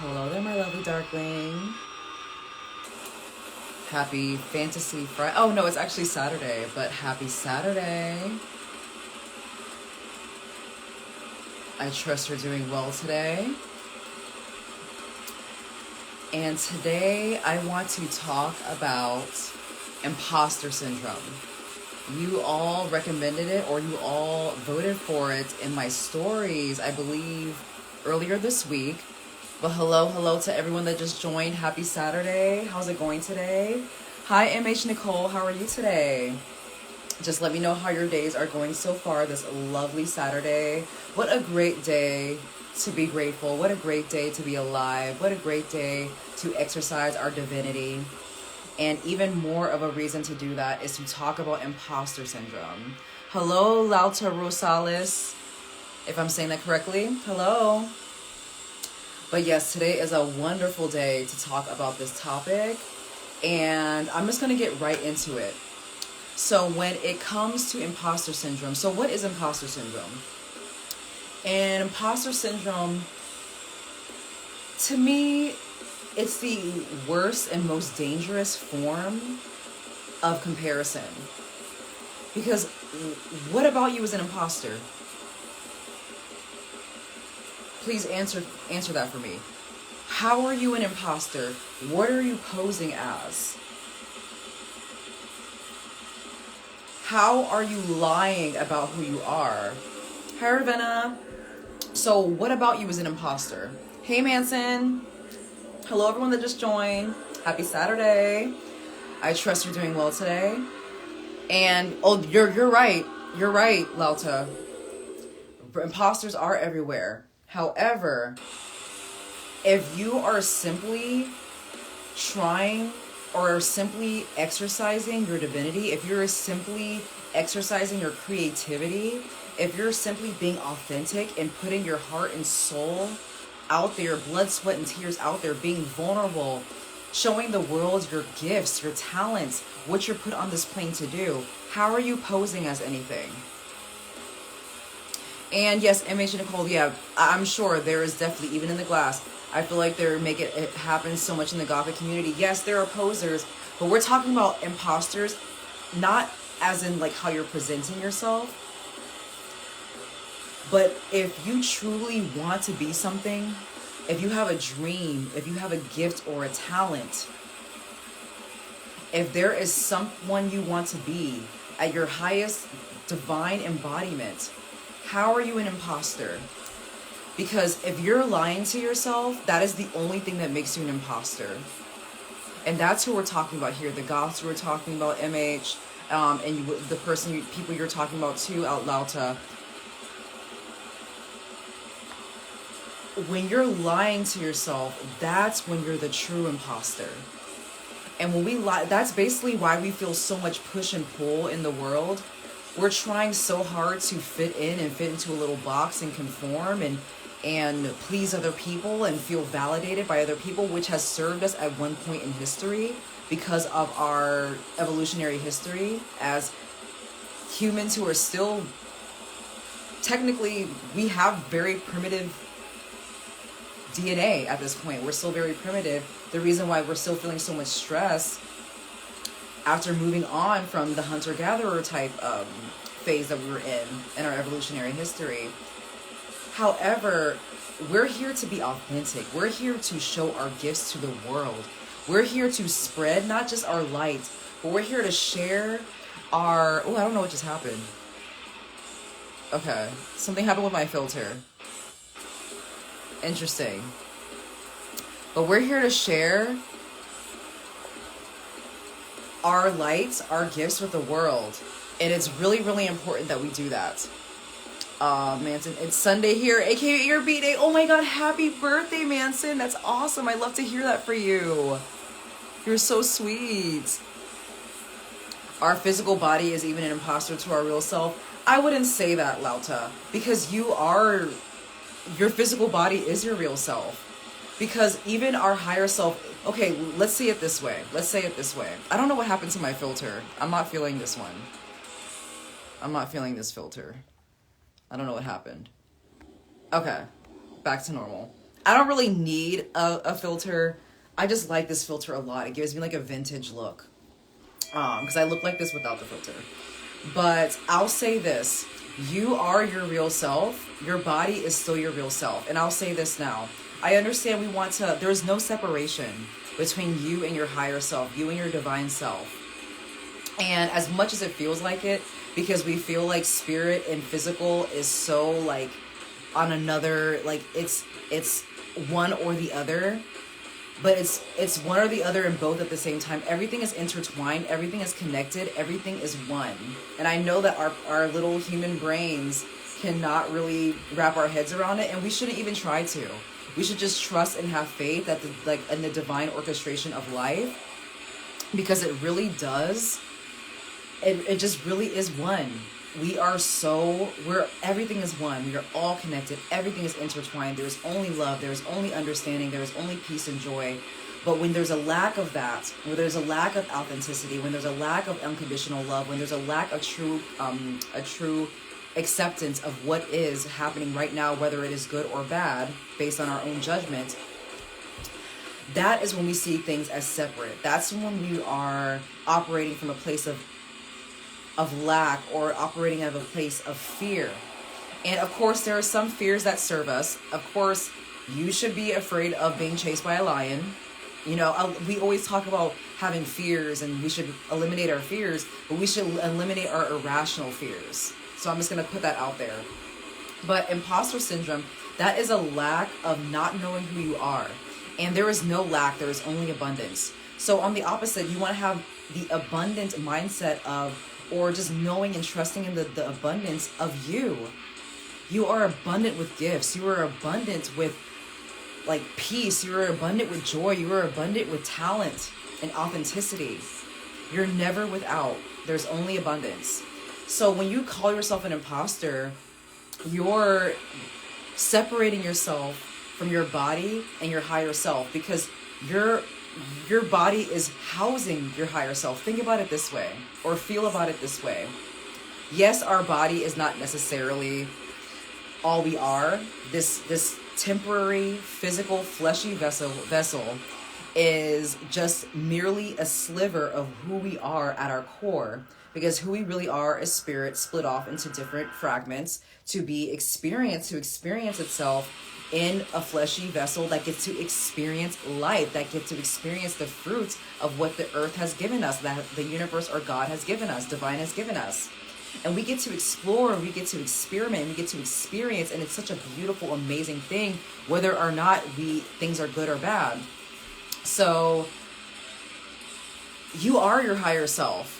Hello there, my lovely darkling. Happy Fantasy Friday. Oh, no, it's actually Saturday, but happy Saturday. I trust you're doing well today. And today I want to talk about imposter syndrome. You all recommended it, or you all voted for it in my stories, I believe, earlier this week. But hello to everyone that just joined. Happy Saturday. How's it going today? Hi, MH Nicole. How are you today? Just let me know how your days are going so far this lovely Saturday. What a great day to be grateful. What a great day to be alive. What a great day to exercise our divinity. And even more of a reason to do that is to talk about imposter syndrome. Hello, Lauta Rosales, if I'm saying that correctly. Hello. But yes, today is a wonderful day to talk about this topic. And I'm just going to get right into it. So when it comes to imposter syndrome, so what is imposter syndrome? And imposter syndrome, to me, it's the worst and most dangerous form of comparison. Because what about you as an imposter? Please answer that for me. How are you an imposter? What are you posing as? How are you lying about who you are? Hi, Ravenna. So what about you as an imposter? Hey, Manson. Hello, everyone that just joined. Happy Saturday. I trust you're doing well today. And, oh, you're right. You're right, Lauta. Imposters are everywhere. However, if you are simply trying or simply exercising your divinity, if you're simply exercising your creativity, if you're simply being authentic and putting your heart and soul out there, blood, sweat, and tears out there, being vulnerable, showing the world your gifts, your talents, what you're put on this plane to do, how are you posing as anything? And yes, MH and Nicole, yeah, I'm sure there is definitely, even in the glass, I feel like they're making it happen so much in the Gothic community. Yes, there are posers, but we're talking about imposters, not as in like how you're presenting yourself, but if you truly want to be something, if you have a dream, if you have a gift or a talent, if there is someone you want to be at your highest divine embodiment, how are you an imposter? Because if you're lying to yourself, that is the only thing that makes you an imposter. And that's who we're talking about here. The goths who we're talking about, MH, and the people you're talking about too, out Lauta. When you're lying to yourself, that's when you're the true imposter. And when we lie, that's basically why we feel so much push and pull in the world. We're trying so hard to fit in and fit into a little box and conform and please other people and feel validated by other people, which has served us at one point in history because of our evolutionary history as humans who are still, technically, we have very primitive DNA at this point. We're still very primitive. The reason why we're still feeling so much stress after moving on from the hunter-gatherer type phase that we were in our evolutionary history. However, we're here to be authentic. We're here to show our gifts to the world. We're here to spread not just our light, but we're here to share our... Oh, I don't know what just happened. Okay, something happened with my filter. Interesting. But we're here to share our lights, our gifts with the world. And it's really, really important that we do that. Manson, it's Sunday here, aka your B-Day. Oh my god, happy birthday, Manson. That's awesome. I love to hear that for you. You're so sweet. Our physical body is even an imposter to our real self. I wouldn't say that, Lauta, because your physical body is your real self. Because even our higher self, okay, let's say it this way. I don't know what happened to my filter. I'm not feeling this one. I'm not feeling this filter. I don't know what happened. Okay, back to normal. I don't really need a filter. I just like this filter a lot. It gives me like a vintage look. Because I look like this without the filter. But I'll say this. You are your real self. Your body is still your real self. And I'll say this now. I understand we want to, there's no separation between you and your higher self, you and your divine self. And as much as it feels like it, because we feel like spirit and physical is so like on another, like it's one or the other, but it's one or the other in both at the same time. Everything is intertwined, everything is connected, everything is one. And I know that our little human brains cannot really wrap our heads around it, and we shouldn't even try to. We should just trust and have faith that in the divine orchestration of life, because it really does. It just really is one. Everything is one. We are all connected. Everything is intertwined. There's only love. There's only understanding. There's only peace and joy. But when there's a lack of that, when there's a lack of authenticity, when there's a lack of unconditional love, when there's a lack of true acceptance of what is happening right now, whether it is good or bad, based on our own judgment, that is when we see things as separate. That's when we are operating from a place of lack, or operating out of a place of fear. And of course, there are some fears that serve us. Of course, you should be afraid of being chased by a lion. You know, we always talk about having fears, and we should eliminate our fears, but we should eliminate our irrational fears. So I'm just going to put that out there. But imposter syndrome, that is a lack of not knowing who you are. And there is no lack, there is only abundance. So on the opposite, you want to have the abundant mindset of, or just knowing and trusting in the abundance of you. You are abundant with gifts. You are abundant with like peace. You are abundant with joy. You are abundant with talent and authenticity. You're never without. There's only abundance. So when you call yourself an imposter, you're separating yourself from your body and your higher self, because your body is housing your higher self. Think about it this way, or feel about it this way. Yes, our body is not necessarily all we are. This temporary, physical, fleshy vessel is just merely a sliver of who we are at our core, because who we really are is spirit split off into different fragments to experience itself in a fleshy vessel that gets to experience life, that gets to experience the fruits of what the earth has given us, that the universe or God has given us, divine has given us. And we get to explore, we get to experiment, we get to experience, and it's such a beautiful, amazing thing, whether or not things are good or bad. So you are your higher self.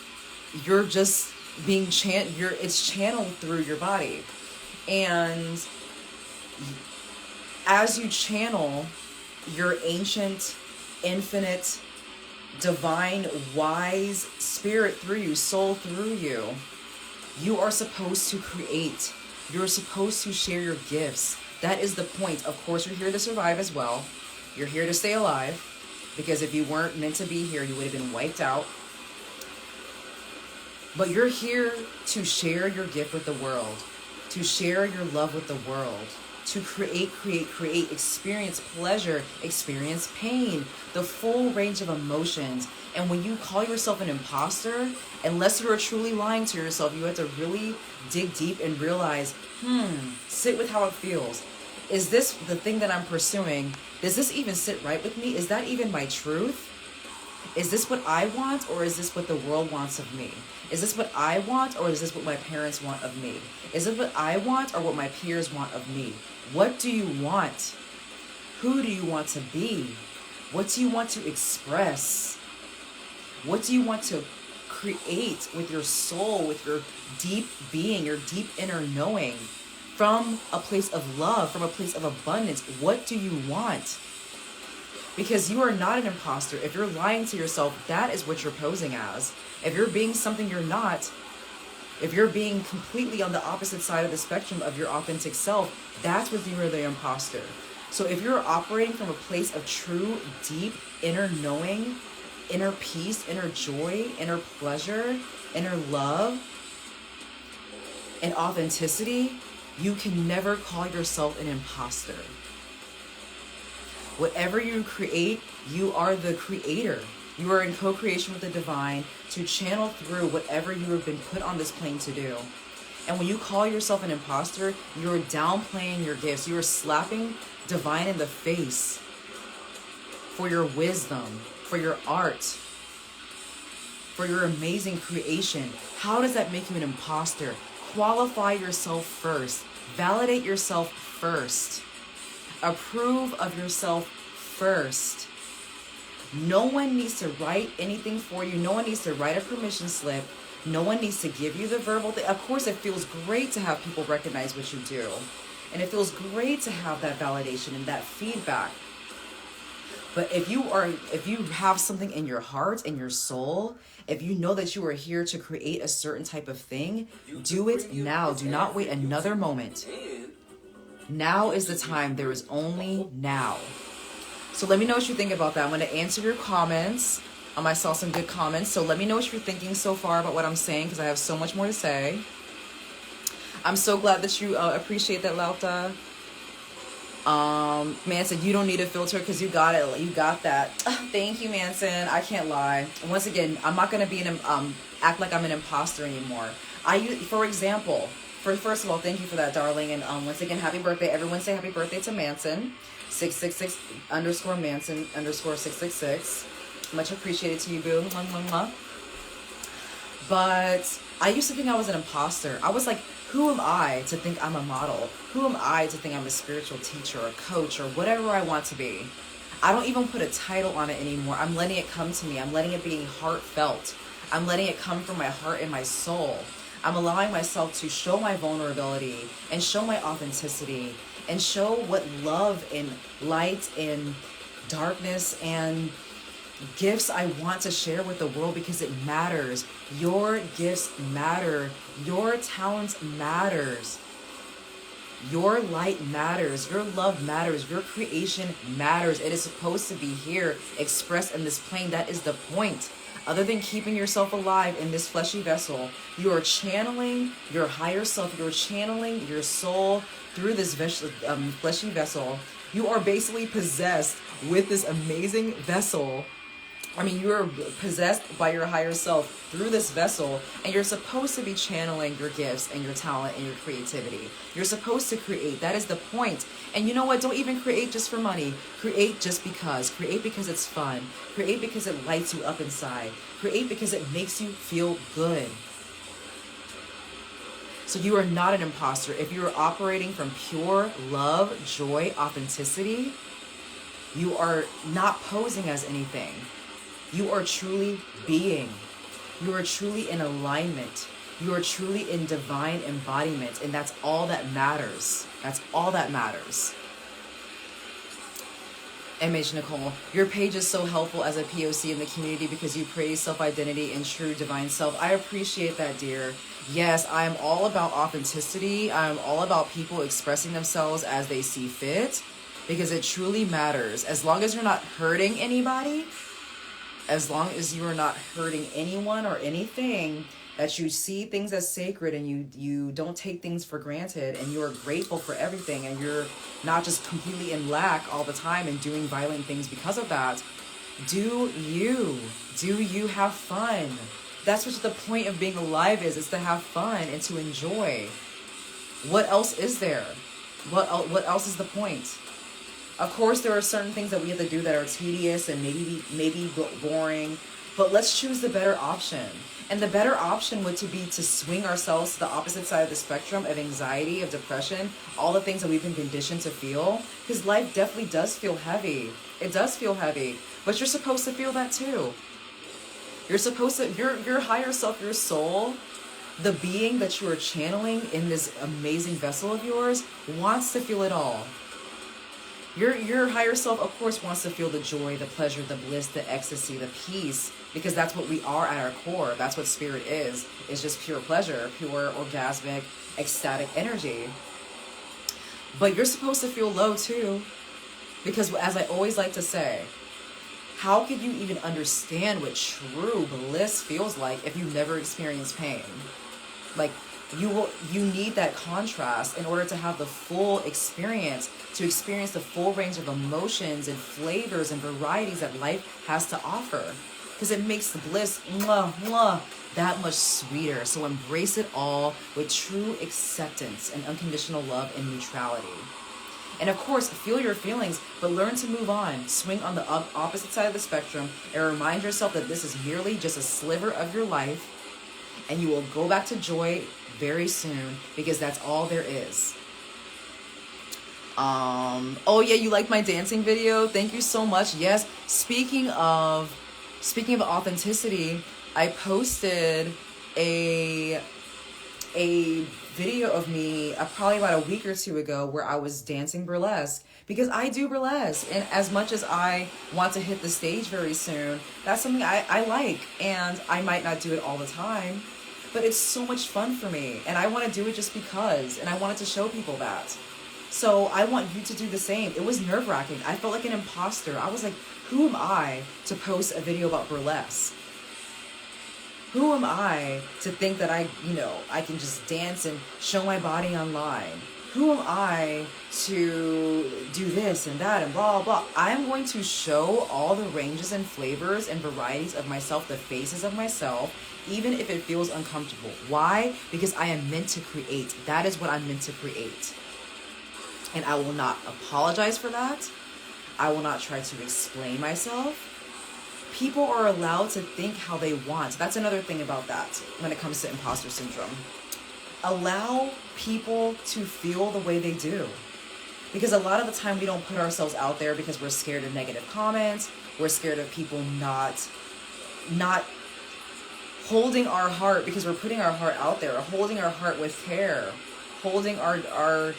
You're just being it's channeled through your body. And as you channel your ancient, infinite, divine, wise spirit through you, soul through you, you are supposed to create. You're supposed to share your gifts. That is the point. Of course, you're here to survive as well. You're here to stay alive, because if you weren't meant to be here, you would have been wiped out. But you're here to share your gift with the world, to share your love with the world, to create, experience pleasure, experience pain, the full range of emotions. And when you call yourself an imposter, unless you are truly lying to yourself, you have to really dig deep and realize, sit with how it feels. Is this the thing that I'm pursuing? Does this even sit right with me? Is that even my truth? Is this what I want, or is this what the world wants of me? Is this what I want, or is this what my parents want of me? Is it what I want, or what my peers want of me? What do you want? Who do you want to be? What do you want to express? What do you want to create with your soul, with your deep being, your deep inner knowing, from a place of love, from a place of abundance? What do you want? Because you are not an imposter. If you're lying to yourself, that is what you're posing as. If you're being something you're not, if you're being completely on the opposite side of the spectrum of your authentic self, that's when you are the imposter. So if you're operating from a place of true, deep, inner knowing, inner peace, inner joy, inner pleasure, inner love, and authenticity, you can never call yourself an imposter. Whatever you create, you are the creator. You are in co-creation with the divine to channel through whatever you have been put on this plane to do. And when you call yourself an imposter, you're downplaying your gifts. You are slapping divine in the face for your wisdom, for your art, for your amazing creation. How does that make you an imposter? Qualify yourself first. Validate yourself first. Approve of yourself first. No one needs to write anything for you. No one needs to write a permission slip. No one needs to give you the verbal thing. Of course, it feels great to have people recognize what you do. And it feels great to have that validation and that feedback. But if you have something in your heart, in your soul, if you know that you are here to create a certain type of thing, do it now. Do not wait another moment. Now is the time. There is only now. So let me know what you think about that. I'm going to answer your comments. I saw some good comments. So let me know what you're thinking so far about what I'm saying, because I have so much more to say. I'm so glad that you appreciate that, Lauta. Manson, you don't need a filter because you got it. You got that. Thank you, Manson. I can't lie. Once again, I'm not going to be act like I'm an imposter anymore. For example, first of all, thank you for that, darling. And once again, happy birthday. Everyone say happy birthday to Manson. 666 _ Manson _ 666. Much appreciated to you, boo. Mwah, mwah, mwah. But I used to think I was an imposter. I was like, who am I to think I'm a model? Who am I to think I'm a spiritual teacher or a coach or whatever I want to be? I don't even put a title on it anymore. I'm letting it come to me. I'm letting it be heartfelt. I'm letting it come from my heart and my soul. I'm allowing myself to show my vulnerability and show my authenticity and show what love and light and darkness and gifts I want to share with the world, because it matters. Your gifts matter. Your talents matters. Your light matters. Your love matters. Your creation matters. It is supposed to be here, expressed in this plane. That is the point. Other than keeping yourself alive in this fleshy vessel, you are channeling your higher self. You're channeling your soul through this fleshy vessel. You are basically possessed with this amazing vessel. I mean, you are possessed by your higher self through this vessel, and you're supposed to be channeling your gifts and your talent and your creativity. You're supposed to create. That is the point. And you know what? Don't even create just for money. Create just because. Create because it's fun. Create because it lights you up inside. Create because it makes you feel good. So you are not an imposter. If you are operating from pure love, joy, authenticity, you are not posing as anything. You are truly being. You are truly in alignment. You are truly in divine embodiment. And that's all that matters. That's all that matters. MH Nicole, your page is so helpful as a POC in the community because you praise self-identity and true divine self. I appreciate that, dear. Yes, I am all about authenticity. I'm all about people expressing themselves as they see fit, because it truly matters. As long as you're not hurting anybody, as long as you are not hurting anyone or anything, that you see things as sacred and you don't take things for granted, and you are grateful for everything, and you're not just completely in lack all the time and doing violent things because of that. Do you have fun? That's what the point of being alive is to have fun and to enjoy. What else is there? What else is the point? Of course, there are certain things that we have to do that are tedious and maybe boring, but let's choose the better option. And the better option would be to swing ourselves to the opposite side of the spectrum of anxiety, of depression, all the things that we've been conditioned to feel. Because life definitely does feel heavy. It does feel heavy, but you're supposed to feel that too. You're supposed to, your higher self, your soul, the being that you are channeling in this amazing vessel of yours, wants to feel it all. Your higher self, of course, wants to feel the joy, the pleasure, the bliss, the ecstasy, the peace, because that's what we are at our core. That's what spirit is. It's just pure pleasure, pure orgasmic, ecstatic energy. But you're supposed to feel low too, because as I always like to say, how could you even understand what true bliss feels like if you've never experienced pain? Like, You need that contrast in order to have the full experience, to experience the full range of emotions and flavors and varieties that life has to offer. Because it makes the bliss that much sweeter. So embrace it all with true acceptance and unconditional love and neutrality. And of course, feel your feelings, but learn to move on. Swing on the opposite side of the spectrum and remind yourself that this is merely just a sliver of your life, and you will go back to joy very soon, because that's all there is. Oh yeah, you liked my dancing video? Thank you so much. Yes, speaking of authenticity, I posted a video of me probably about a week or two ago where I was dancing burlesque, because I do burlesque, and as much as I want to hit the stage very soon, that's something I like, and I might not do it all the time, but it's so much fun for me, and I want to do it just because, and I wanted to show people that. So I want you to do the same. It was nerve-wracking. I felt like an imposter. I was like, who am I to post a video about burlesque? Who am I to think that I can just dance and show my body online? Who am I to do this and that and blah, blah? I'm going to show all the ranges and flavors and varieties of myself, the faces of myself, even if it feels uncomfortable. Why? Because I am meant to create. That is what I'm meant to create. And I will not apologize for that. I will not try to explain myself. People are allowed to think how they want. That's another thing about that when it comes to imposter syndrome. Allow people to feel the way they do. Because a lot of the time we don't put ourselves out there because we're scared of negative comments. We're scared of people not holding our heart, because we're putting our heart out there, holding our heart with care, holding our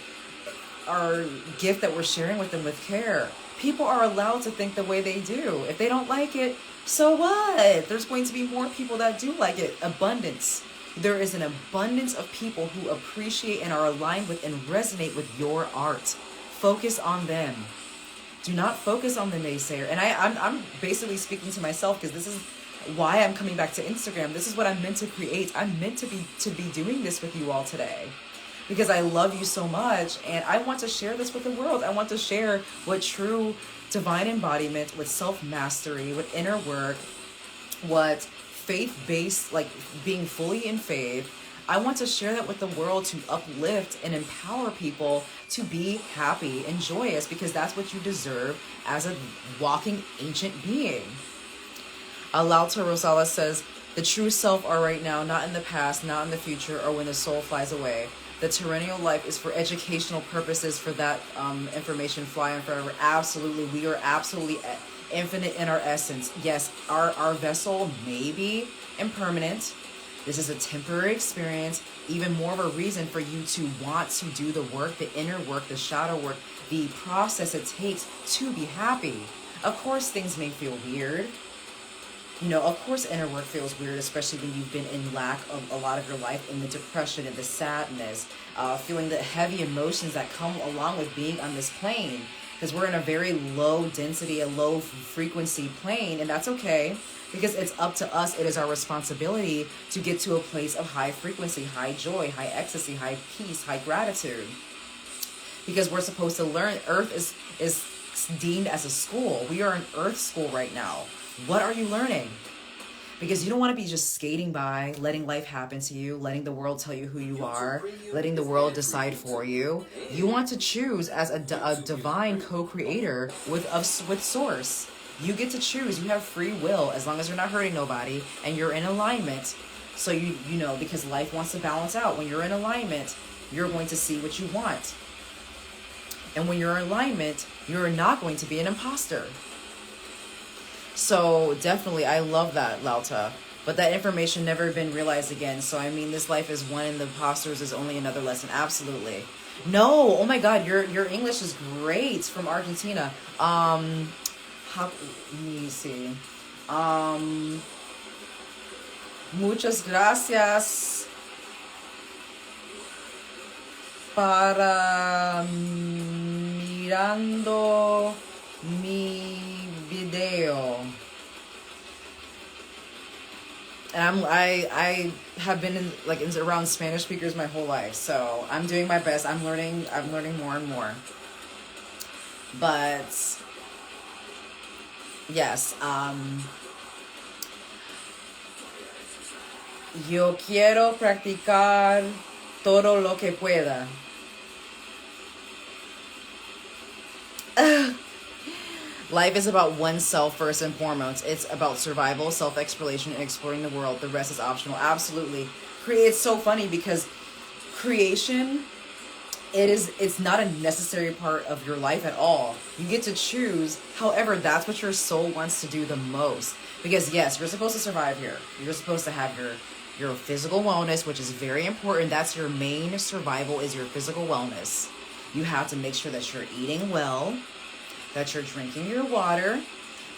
gift that we're sharing with them with care. People are allowed to think the way they do. If they don't like it, so what? There's going to be more people that do like it. Abundance. There is an abundance of people who appreciate and are aligned with and resonate with your art. Focus on them. Do not focus on the naysayer. And I'm basically speaking to myself, because this is why I'm coming back to Instagram. This is what I'm meant to create. I'm meant to be doing this with you all today, because I love you so much, and I want to share this with the world. I want to share what true divine embodiment, with self-mastery, with inner work, what faith-based, like being fully in faith. I want to share that with the world to uplift and empower people to be happy and joyous, because that's what you deserve as a walking ancient being. Alauta Rosales says, the true self are right now, not in the past, not in the future, or when the soul flies away. The terrenal life is for educational purposes, for that information fly on forever. Absolutely. We are absolutely infinite in our essence. Yes, our vessel may be impermanent. This is a temporary experience. Even more of a reason for you to want to do the work, the inner work, the shadow work, the process it takes to be happy. Of course, things may feel weird. Of course inner work feels weird, especially when you've been in lack of a lot of your life, in the depression and the sadness, feeling the heavy emotions that come along with being on this plane, because we're in a very low density, a low frequency plane, and that's okay, because it's up to us. It is our responsibility to get to a place of high frequency, high joy, high ecstasy, high peace, high gratitude, because we're supposed to learn. Earth is deemed as a school. We are in Earth school right now. What are you learning? Because you don't want to be just skating by, letting life happen to you, letting the world tell you who you are, letting the world decide for you. You want to choose as a divine co-creator with Source. You get to choose. You have free will, as long as you're not hurting nobody and you're in alignment. So you know, because life wants to balance out. When you're in alignment, you're going to see what you want. And when you're in alignment, you're not going to be an imposter. So definitely, I love that, Lauta. But that information never been realized again. So I mean, this life is one, and the imposters is only another lesson. Absolutely. No, oh my God, your English is great, from Argentina. Let me see. Muchas gracias para mirando mi video. And I have been around Spanish speakers my whole life, so I'm doing my best. I'm learning more and more. But yes, yo quiero practicar todo lo que pueda. Life is about oneself first and foremost. It's about survival, self-exploration, and exploring the world. The rest is optional. Absolutely. It's so funny because creation, it's not a necessary part of your life at all. You get to choose. However, that's what your soul wants to do the most. Because yes, you're supposed to survive here. You're supposed to have your physical wellness, which is very important. That's your main survival, is your physical wellness. You have to make sure that you're eating well, that you're drinking your water,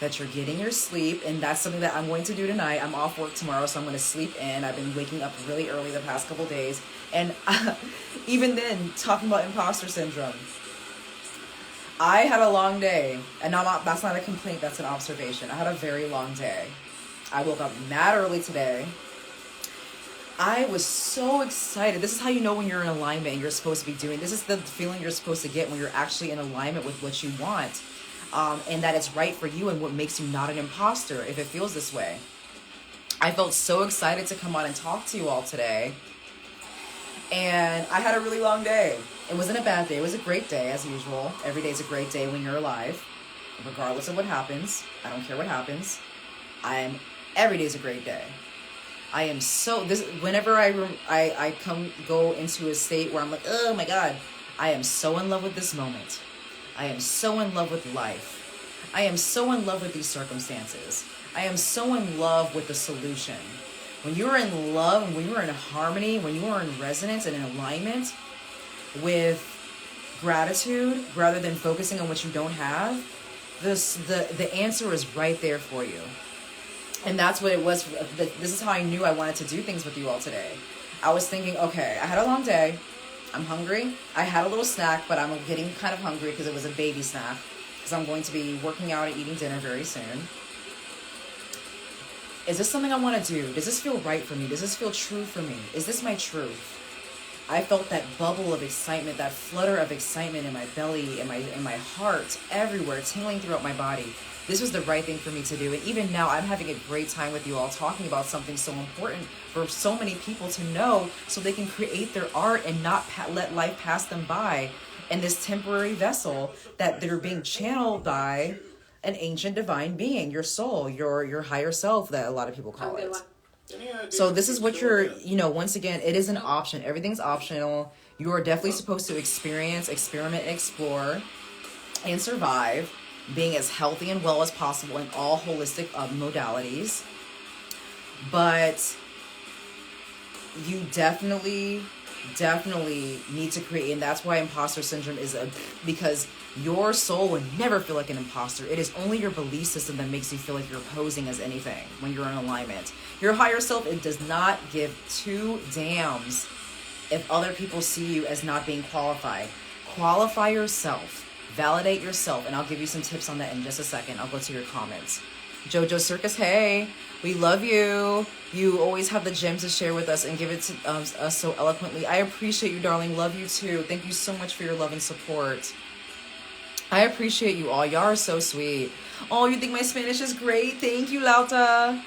that you're getting your sleep. And that's something that I'm going to do tonight. I'm off work tomorrow, so I'm going to sleep in. I've been waking up really early the past couple days. And even then, talking about imposter syndrome, I had a long day. And that's not a complaint, that's an observation. I had a very long day. I woke up mad early today. I was so excited. This is how you know when you're in alignment and you're supposed to be doing. This is the feeling you're supposed to get when you're actually in alignment with what you want. And that it's right for you and what makes you not an imposter if it feels this way. I felt so excited to come on and talk to you all today. And I had a really long day. It wasn't a bad day. It was a great day as usual. Every day's a great day when you're alive. Regardless of what happens. I don't care what happens. Every day's a great day. I am whenever I go into a state where I'm like, oh my God, I am so in love with this moment. I am so in love with life. I am so in love with these circumstances. I am so in love with the solution. When you are in love, and when you are in harmony, when you are in resonance and in alignment with gratitude, rather than focusing on what you don't have, the answer is right there for you. And that's what it was. This is how I knew I wanted to do things with you all today. I was thinking, okay, I had a long day. I'm hungry. I had a little snack, but I'm getting kind of hungry because it was a baby snack. Because I'm going to be working out and eating dinner very soon. Is this something I want to do? Does this feel right for me? Does this feel true for me? Is this my truth? I felt that bubble of excitement, that flutter of excitement in my belly, in my heart, everywhere, tingling throughout my body. This was the right thing for me to do. And even now, I'm having a great time with you all talking about something so important for so many people to know so they can create their art and not let life pass them by in this temporary vessel that they're being channeled by an ancient divine being, your soul, your higher self that a lot of people call it. So this is what you're, once again, it is an option. Everything's optional. You are definitely supposed to experience, experiment, explore, and survive, being as healthy and well as possible in all holistic modalities. But you definitely need to create, and that's why imposter syndrome is because your soul would never feel like an imposter. It is only your belief system that makes you feel like you're posing as anything when you're in alignment. Your higher self, it does not give two damns if other people see you as not being qualified. Qualify yourself. Validate yourself, and I'll give you some tips on that in just a second. I'll go to your comments. Jojo Circus, hey, we love you. You always have the gems to share with us and give it to us so eloquently. I appreciate you, darling. Love you too. Thank you so much for your love and support. I appreciate you all. Y'all are so sweet. Oh, you think my Spanish is great? Thank you, Lauta.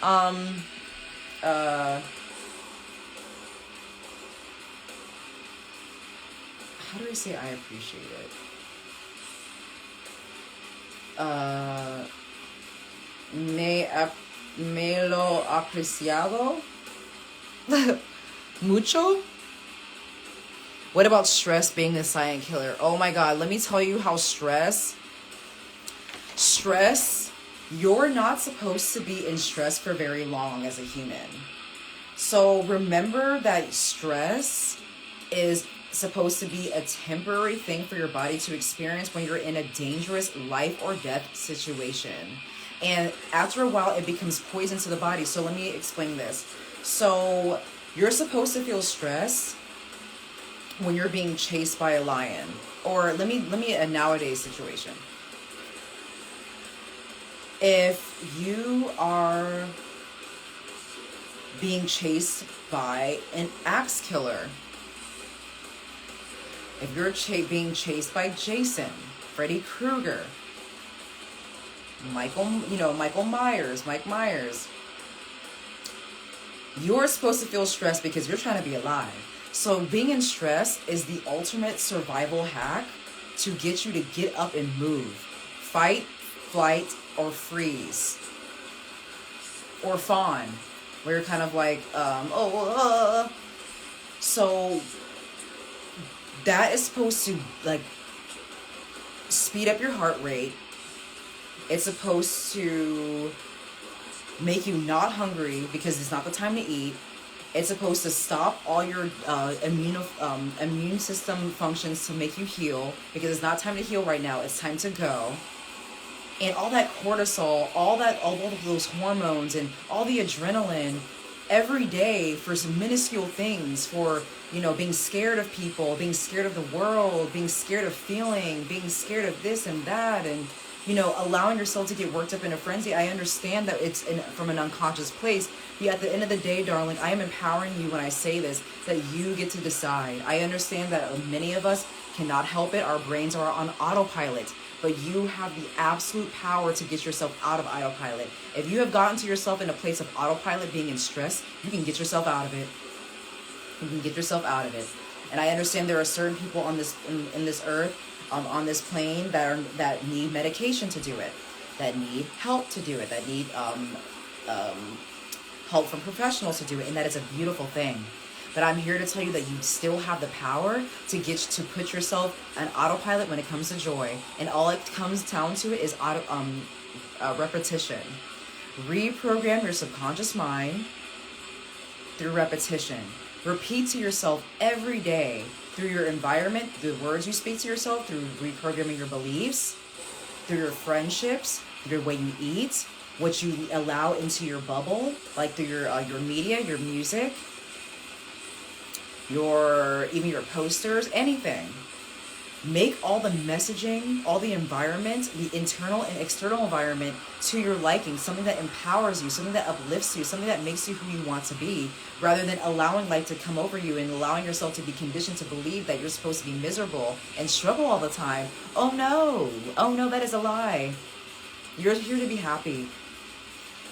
How do I say I appreciate it? Me lo apreciado mucho. What about stress being the silent killer? Oh my God, let me tell you how stress, you're not supposed to be in stress for very long as a human. So remember that stress is supposed to be a temporary thing for your body to experience when you're in a dangerous life or death situation. And after a while, it becomes poison to the body. So let me explain this. So you're supposed to feel stress when you're being chased by a lion. Or let me a nowadays situation. If you are being chased by an axe killer. If you're being chased by Jason, Freddy Krueger, Mike Myers, you're supposed to feel stressed because you're trying to be alive. So being in stress is the ultimate survival hack to get you to get up and move. Fight, flight, or freeze. Or fawn, where you're kind of like, So that is supposed to like speed up your heart rate. It's supposed to make you not hungry because it's not the time to eat. It's supposed to stop all your immune system functions to make you heal, because it's not time to heal right now. It's time to go. And all that cortisol, all of those hormones, and all the adrenaline every day for some minuscule things, for being scared of people, being scared of the world, being scared of feeling, being scared of this and that, and allowing yourself to get worked up in a frenzy. I understand that it's from an unconscious place, but at the end of the day, darling, I am empowering you when I say this, that you get to decide. I understand that many of us cannot help it. Our brains are on autopilot, but you have the absolute power to get yourself out of autopilot. If you have gotten to yourself in a place of autopilot, being in stress, you can get yourself out of it. You can get yourself out of it. And I understand there are certain people on this in this earth, on this plane, that need medication to do it, that need help to do it, that need help from professionals to do it, and that is a beautiful thing. But I'm here to tell you that you still have the power to put yourself on autopilot when it comes to joy, and all it comes down to is repetition. Reprogram your subconscious mind through repetition. Repeat to yourself every day, through your environment, the words you speak to yourself, through reprogramming your beliefs, through your friendships, through the way you eat, what you allow into your bubble, like through your media, your music, even your posters, anything. Make all the messaging, all the environment, the internal and external environment to your liking, something that empowers you, something that uplifts you, something that makes you who you want to be, rather than allowing life to come over you and allowing yourself to be conditioned to believe that you're supposed to be miserable and struggle all the time. Oh no, that is a lie. You're here to be happy.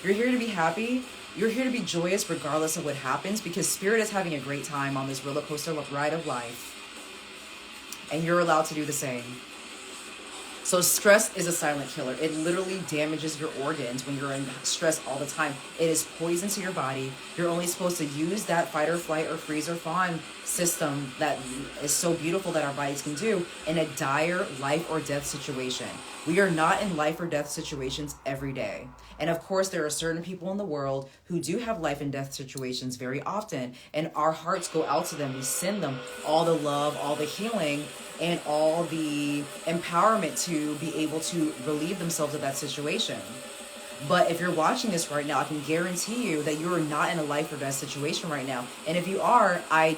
You're here to be happy. You're here to be joyous regardless of what happens, because Spirit is having a great time on this roller coaster ride of life. And you're allowed to do the same. So stress is a silent killer. It literally damages your organs when you're in stress all the time. It is poison to your body. You're only supposed to use that fight or flight or freeze or fawn system that is so beautiful that our bodies can do in a dire life or death situation. We are not in life or death situations every day. And of course, there are certain people in the world who do have life and death situations very often, and our hearts go out to them. We send them all the love, all the healing, and all the empowerment to be able to relieve themselves of that situation. But if you're watching this right now, I can guarantee you that you are not in a life or death situation right now. And if you are, I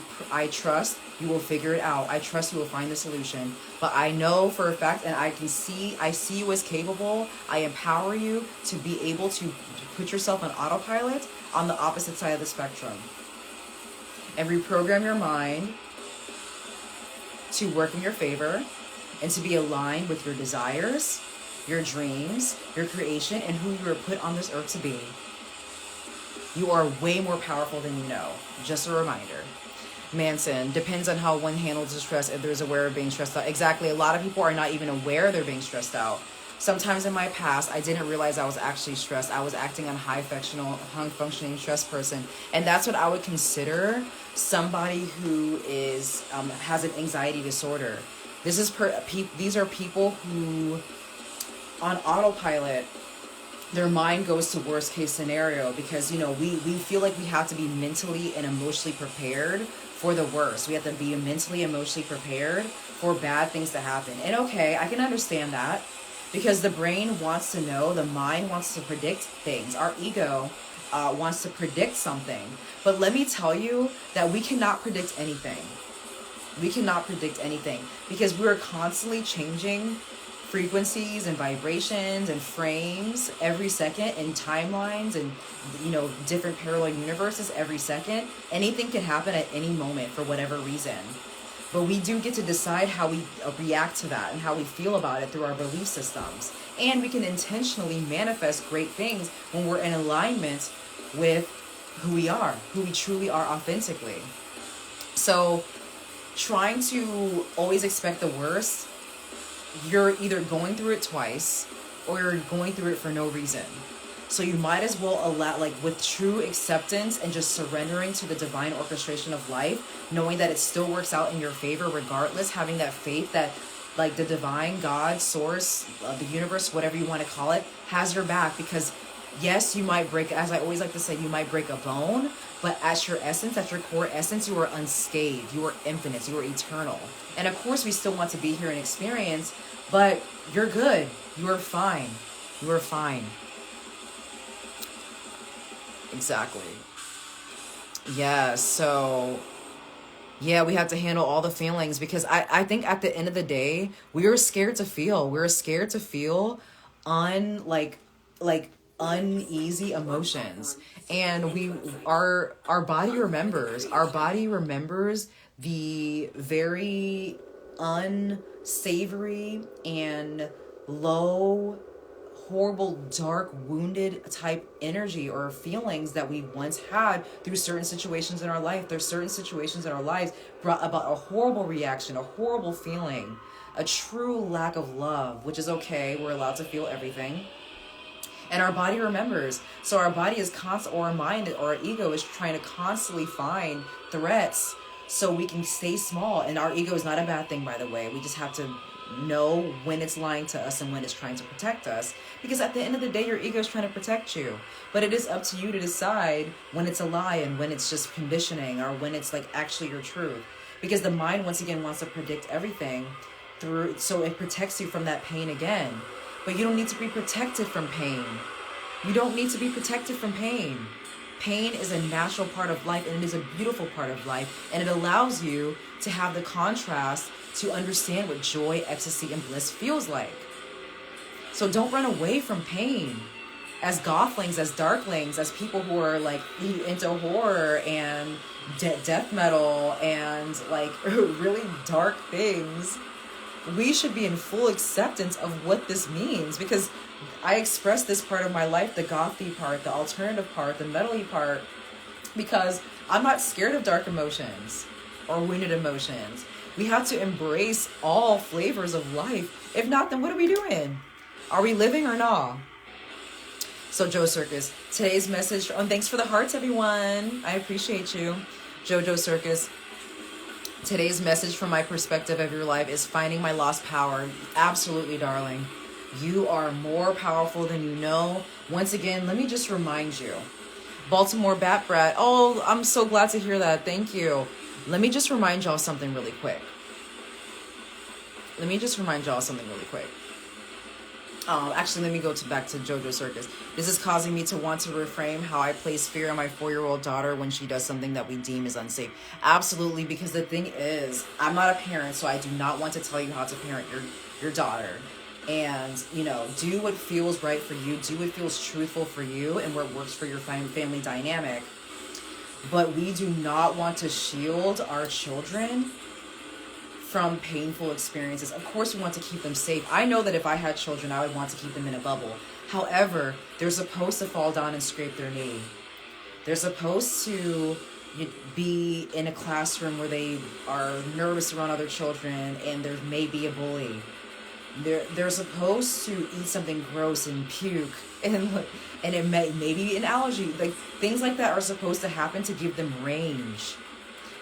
trust you will figure it out. I trust you will find the solution. But I know for a fact, and I see you as capable. I empower you to be able to put yourself on autopilot on the opposite side of the spectrum. And reprogram your mind to work in your favor and to be aligned with your desires, your dreams, your creation, and who you were put on this earth to be. You are way more powerful than you know. Just a reminder. Manson, depends on how one handles the stress, if there's aware of being stressed out. Exactly. A lot of people are not even aware they're being stressed out. Sometimes in my past, I didn't realize I was actually stressed. I was acting on high functioning stress person. And that's what I would consider somebody who is has an anxiety disorder. These are people who, on autopilot, their mind goes to worst case scenario, because we feel like we have to be mentally and emotionally prepared for the worst. We have to be mentally, emotionally prepared for bad things to happen. And okay, I can understand that, because the brain wants to know, the mind wants to predict things. Our ego wants to predict something. But let me tell you that we cannot predict anything. We cannot predict anything, because we're constantly changing frequencies and vibrations and frames every second, and timelines, and different parallel universes every second. Anything can happen at any moment for whatever reason. But we do get to decide how we react to that and how we feel about it through our belief systems. And we can intentionally manifest great things when we're in alignment with who we are, who we truly are authentically. So trying to always expect the worst, you're either going through it twice or you're going through it for no reason. So you might as well allow, with true acceptance and just surrendering to the divine orchestration of life, knowing that it still works out in your favor regardless, having that faith that the divine God, source, the universe, whatever you want to call it, has your back. Because yes, you might break, as I always like to say, you might break a bone, but at your essence, at your core essence, you are unscathed, you are infinite, you are eternal. And of course, we still want to be here and experience, but you're good. You are fine. You are fine. Exactly. Yeah, so yeah, we have to handle all the feelings, because I think at the end of the day, we are scared to feel. We're scared to feel uneasy emotions. And our body remembers. Our body remembers the very unsavory and low, horrible, dark, wounded type energy or feelings that we once had through certain situations in our life. There's certain situations in our lives brought about a horrible reaction, a horrible feeling, a true lack of love, which is okay. We're allowed to feel everything. And our body remembers. So our body is or our mind or our ego is trying to constantly find threats so we can stay small. And our ego is not a bad thing, by the way. We just have to know when it's lying to us and when it's trying to protect us. Because at the end of the day, your ego is trying to protect you. But it is up to you to decide when it's a lie and when it's just conditioning, or when it's actually your truth. Because the mind, once again, wants to predict everything so it protects you from that pain again. But you don't need to be protected from pain. You don't need to be protected from pain. Pain is a natural part of life, and it is a beautiful part of life. And it allows you to have the contrast to understand what joy, ecstasy, and bliss feels like. So don't run away from pain. As gothlings, as darklings, as people who are into horror and death metal and really dark things, we should be in full acceptance of what this means. Because I express this part of my life, the gothy part, the alternative part, the metal-y part, because I'm not scared of dark emotions or wounded emotions. We have to embrace all flavors of life. If not, then what are we doing? Are we living or not? So Joe Circus, today's message, and thanks for the hearts, everyone. I appreciate you. Jojo Circus. Today's message from my perspective of your life is finding my lost power. Absolutely, darling. You are more powerful than you know. Once again, let me just remind you. Baltimore Bat Brat. Oh, I'm so glad to hear that. Thank you. Let me just remind y'all something really quick. Actually, let me go back to Jojo Circus. This is causing me to want to reframe how I place fear on my 4-year-old daughter when she does something that we deem is unsafe. Absolutely, because the thing is, I'm not a parent, so I do not want to tell you how to parent your daughter. And, do what feels right for you. Do what feels truthful for you and what works for your family dynamic. But we do not want to shield our children from painful experiences. Of course, we want to keep them safe. I know that if I had children, I would want to keep them in a bubble. However, they're supposed to fall down and scrape their knee. They're supposed to be in a classroom where they are nervous around other children and there may be a bully. They're supposed to eat something gross and puke and it may be an allergy. Things like that are supposed to happen to give them range,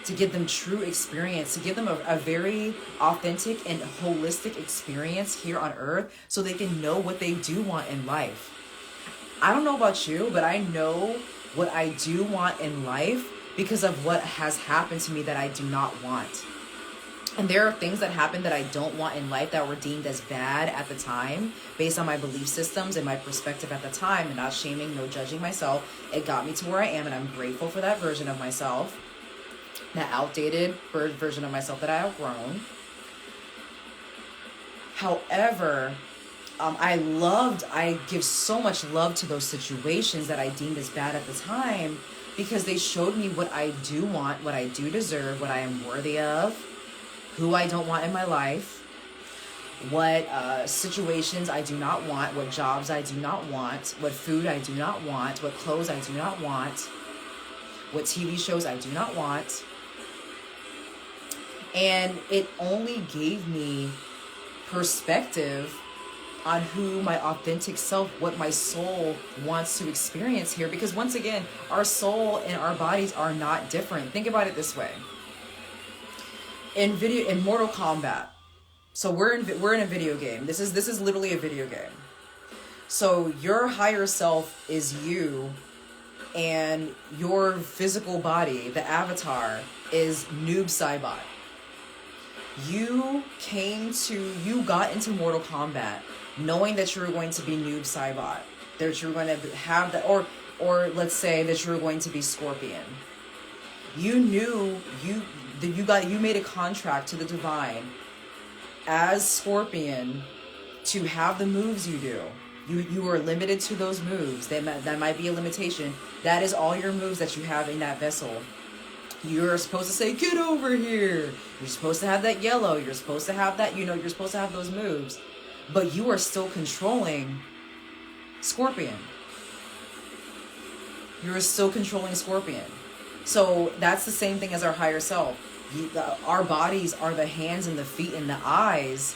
to give them true experience, to give them a very authentic and holistic experience here on earth so they can know what they do want in life. I don't know about you, but I know what I do want in life because of what has happened to me that I do not want. And there are things that happen that I don't want in life that were deemed as bad at the time based on my belief systems and my perspective at the time, and not shaming, no judging myself. It got me to where I am, and I'm grateful for that version of myself, that outdated version of myself that I outgrown. However, I give so much love to those situations that I deemed as bad at the time, because they showed me what I do want, what I do deserve, what I am worthy of, who I don't want in my life, what situations I do not want, what jobs I do not want, what food I do not want, what clothes I do not want, what TV shows I do not want. And it only gave me perspective on who my authentic self, what my soul wants to experience here. Because once again, our soul and our bodies are not different. Think about it this way. In Mortal Kombat, so we're in a video game. This is literally a video game. So your higher self is you, and your physical body, the avatar, is Noob Saibot. You got into Mortal Kombat knowing that you were going to be Noob Saibot, that you were going to have that, or let's say that you were going to be Scorpion. You knew you made a contract to the divine as Scorpion to have the moves you do. You are limited to those moves. That might be a limitation. That is all your moves that you have in that vessel. You're supposed to say, "Get over here." You're supposed to have that yellow. You're supposed to have that, you're supposed to have those moves. But you are still controlling Scorpion. You're still controlling Scorpion. So that's the same thing as our higher self. Our bodies are the hands and the feet and the eyes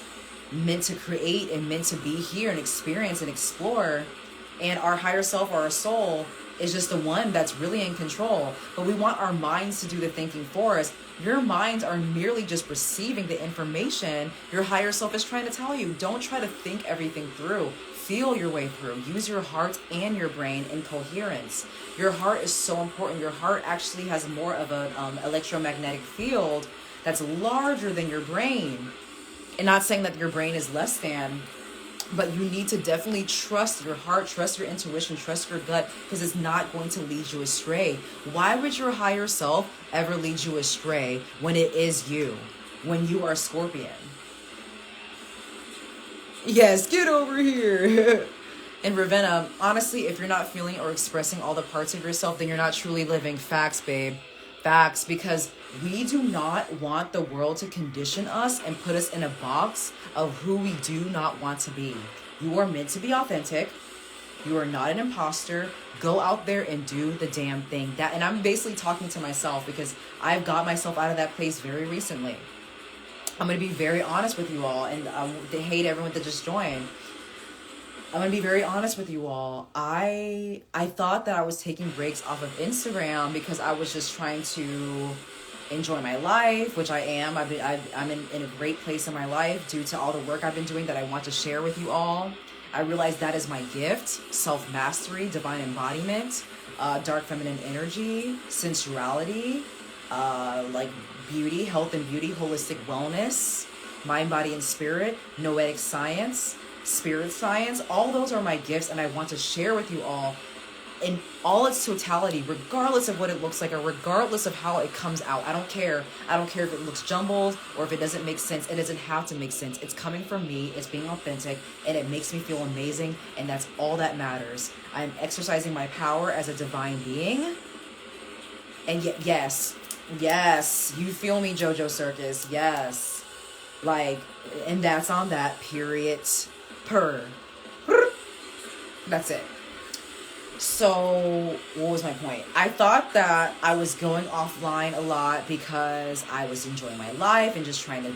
meant to create and meant to be here and experience and explore. And our higher self, or our soul, is just the one that's really in control. But we want our minds to do the thinking for us. Your minds are merely just receiving the information your higher self is trying to tell you. Don't try to think everything through. Feel your way through. Use your heart and your brain in coherence. Your heart is so important. Your heart actually has more of an electromagnetic field that's larger than your brain. And not saying that your brain is less than, but you need to definitely trust your heart, trust your intuition, trust your gut, because it's not going to lead you astray. Why would your higher self ever lead you astray when it is you, when you are Scorpion? Yes, get over here. And Ravenna, honestly, if you're not feeling or expressing all the parts of yourself, then you're not truly living. Facts, babe. Facts, because we do not want the world to condition us and put us in a box of who we do not want to be. You are meant to be authentic. You are not an imposter. Go out there and do the damn thing. And I'm basically talking to myself, because I've got myself out of that place very recently. I'm going to be very honest with you all, and I hate everyone that just joined. I'm going to be very honest with you all. I thought that I was taking breaks off of Instagram because I was just trying to enjoy my life, which I am. I'm in a great place in my life due to all the work I've been doing that I want to share with you all. I realized that is my gift: self-mastery, divine embodiment, dark feminine energy, sensuality, like beauty, health and beauty, holistic wellness, mind, body, and spirit, noetic science, spirit science. All those are my gifts, and I want to share with you all in all its totality, regardless of what it looks like or regardless of how it comes out. I don't care. I don't care if it looks jumbled or if it doesn't make sense. It doesn't have to make sense. It's coming from me. It's being authentic, and it makes me feel amazing, and that's all that matters. I'm exercising my power as a divine being. And yes, you feel me, JoJo Circus. Yes. Like, and that's on that, period. That's it. So, what was my point? I thought that I was going offline a lot because I was enjoying my life and just trying to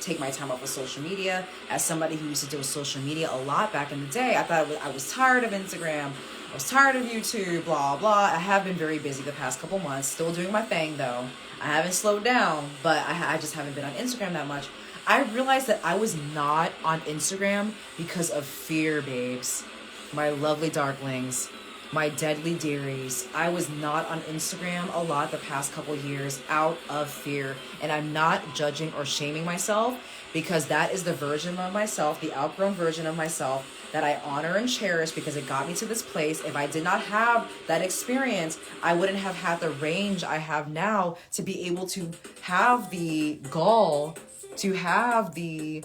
take my time off of social media. As somebody who used to deal with social media a lot back in the day, I thought I was tired of Instagram. I was tired of YouTube, blah, blah. I have been very busy the past couple months. Still doing my thing, though. I haven't slowed down, but I just haven't been on Instagram that much. I realized that I was not on Instagram because of fear, babes. My lovely darklings. My deadly dearies. I was not on Instagram a lot the past couple years out of fear. And I'm not judging or shaming myself, because that is the version of myself, the outgrown version of myself that I honor and cherish, because it got me to this place. If I did not have that experience, I wouldn't have had the range I have now to be able to have the gall, to have the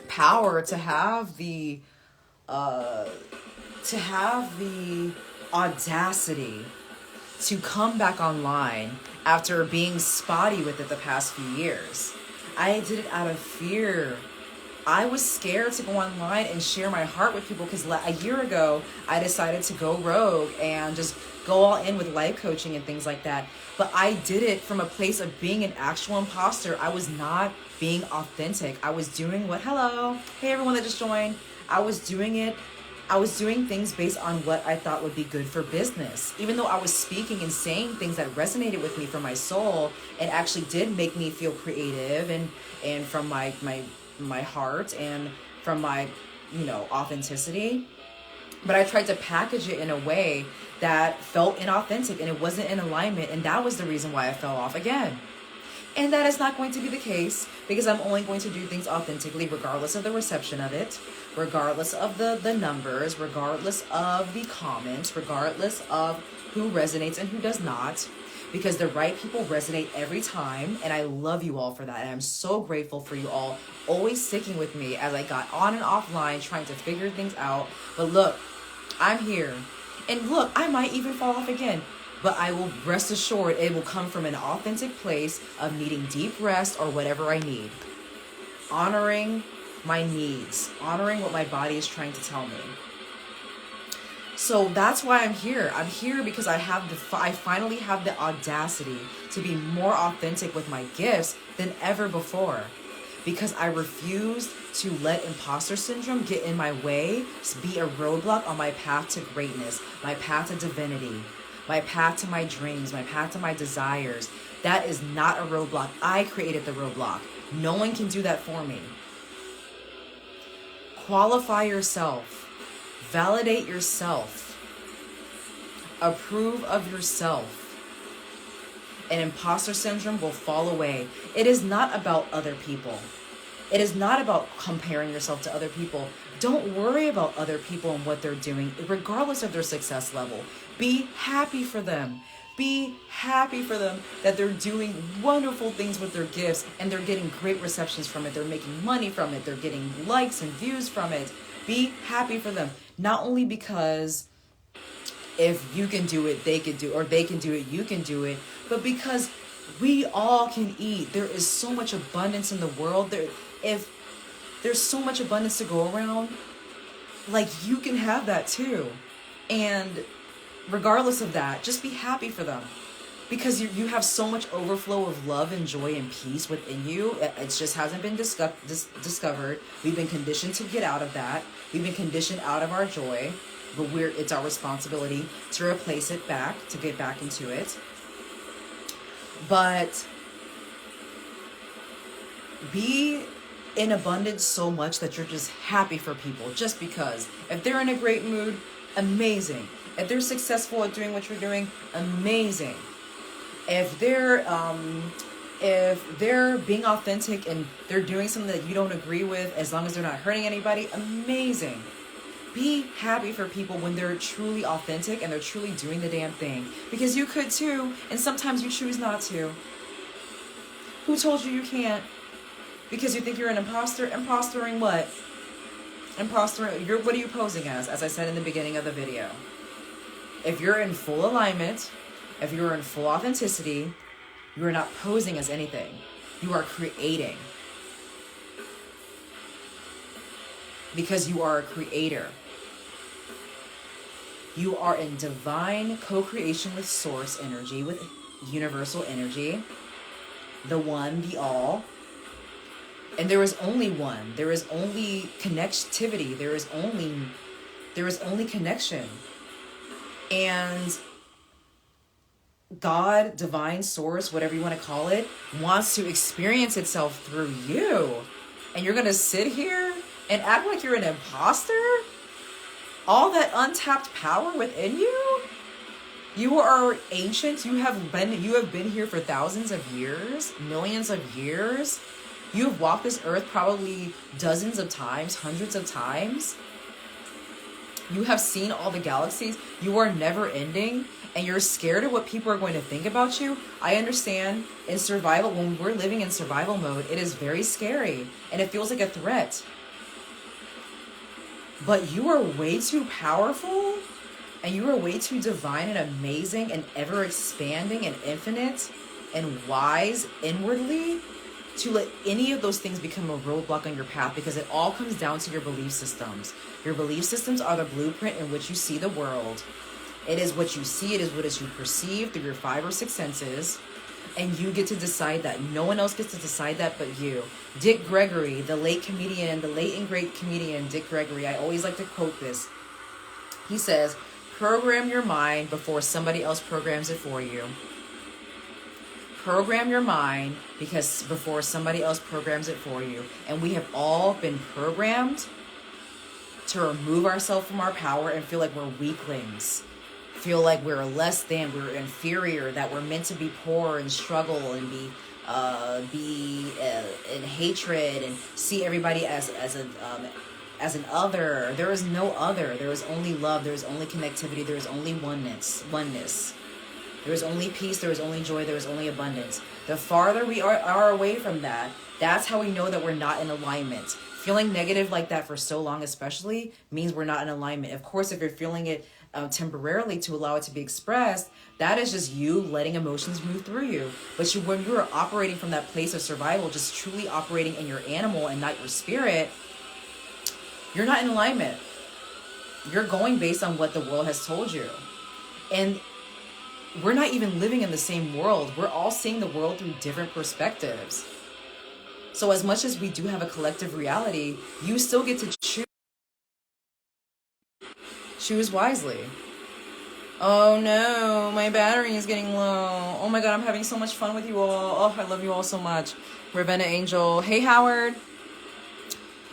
power to have the uh, audacity to come back online after being spotty with it the past few years. I did it out of fear. I was scared to go online and share my heart with people because a year ago, I decided to go rogue and just go all in with life coaching and things like that. But I did it from a place of being an actual imposter. I was not being authentic. I was doing hey everyone that just joined. I was doing things based on what I thought would be good for business. Even though I was speaking and saying things that resonated with me from my soul and actually did make me feel creative and from my heart and from my, authenticity. But I tried to package it in a way that felt inauthentic and it wasn't in alignment. And that was the reason why I fell off again. And that is not going to be the case because I'm only going to do things authentically, regardless of the reception of it, regardless of the numbers, regardless of the comments, regardless of who resonates and who does not. Because the right people resonate every time, and I love you all for that. And I'm so grateful for you all always sticking with me as I got on and offline trying to figure things out. But look, I'm here. And look, I might even fall off again. But I will rest assured it will come from an authentic place of needing deep rest or whatever I need. Honoring my needs. Honoring what my body is trying to tell me. So that's why I'm here. I'm here because I finally have the audacity to be more authentic with my gifts than ever before. Because I refused to let imposter syndrome get in my way, be a roadblock on my path to greatness, my path to divinity, my path to my dreams, my path to my desires. That is not a roadblock. I created the roadblock. No one can do that for me. Qualify yourself. Validate yourself. Approve of yourself. And imposter syndrome will fall away. It is not about other people. It is not about comparing yourself to other people. Don't worry about other people and what they're doing, regardless of their success level. Be happy for them. Be happy for them that they're doing wonderful things with their gifts and they're getting great receptions from it. They're making money from it. They're getting likes and views from it. Be happy for them. Not only because if you can do it, they can do it, or they can do it, you can do it, but because we all can eat. There is so much abundance in the world. If there's so much abundance to go around, like you can have that too. And regardless of that, just be happy for them. Because you have so much overflow of love and joy and peace within you. It just hasn't been discovered. We've been conditioned to get out of that. We've been conditioned out of our joy. But it's our responsibility to replace it back, to get back into it. But be in abundance so much that you're just happy for people just because. If they're in a great mood, amazing. If they're successful at doing what you're doing, amazing. If they're being authentic and they're doing something that you don't agree with, as long as they're not hurting anybody, amazing. Be happy for people when they're truly authentic and they're truly doing the damn thing. Because you could too, and sometimes you choose not to. Who told you you can't? Because you think you're an imposter? Impostoring what? What are you posing as I said in the beginning of the video. If you're in full alignment, if you're in full authenticity, you are not posing as anything. You are creating. Because you are a creator. You are in divine co-creation with source energy, with universal energy, the one, the all. And there is only one. There is only connectivity. There is only connection. And God, divine source, whatever you want to call it, wants to experience itself through you. And you're going to sit here and act like you're an imposter? All that untapped power within you? You are ancient. You have been here for thousands of years, millions of years. You have walked this earth probably dozens of times, hundreds of times. You have seen all the galaxies. You are never ending. And you're scared of what people are going to think about you. I understand in survival, when we're living in survival mode, it is very scary. And it feels like a threat. But you are way too powerful, and you are way too divine and amazing and ever expanding and infinite and wise inwardly to let any of those things become a roadblock on your path, because it all comes down to your belief systems. Your belief systems are the blueprint in which you see the world. It is what you see, it is what you perceive through your 5 or 6 senses, and you get to decide that. No one else gets to decide that but you. Dick Gregory, the late and great comedian Dick Gregory, I always like to quote this. He says, program your mind before somebody else programs it for you. Program your mind before somebody else programs it for you. And we have all been programmed to remove ourselves from our power and feel like we're weaklings. Feel like we're less than, we're inferior, that we're meant to be poor and struggle and be in hatred and see everybody as an other. There is no other. There is only love. There is only connectivity. There is only oneness. There is only peace. There is only joy. There is only abundance. The farther we are away from that, that's how we know that we're not in alignment. Feeling negative like that for so long especially means we're not in alignment. Of course, if you're feeling it temporarily to allow it to be expressed, that is just you letting emotions move through you. But when you are operating from that place of survival, just truly operating in your animal and not your spirit, you're not in alignment. You're going based on what the world has told you. And we're not even living in the same world. We're all seeing the world through different perspectives. So as much as we do have a collective reality, you still get to choose wisely. Oh no, my battery is getting low. Oh my God, I'm having so much fun with you all. Oh, I love you all so much. Ravenna Angel. Hey, Howard.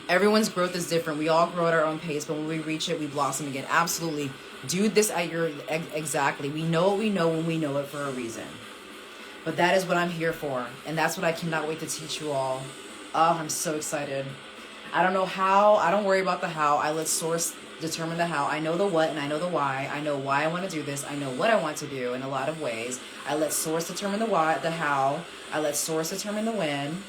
Everyone's growth is different. We all grow at our own pace, but when we reach it, we blossom again. Absolutely. Do this at your... Exactly. We know what we know when we know it for a reason. But that is what I'm here for. And that's what I cannot wait to teach you all. Oh, I'm so excited. I don't know how. I don't worry about the how. I let source determine the how. I know the what and I know the why. I know why I want to do this. I know what I want to do in a lot of ways. I let source determine the why, the how. I let source determine the when.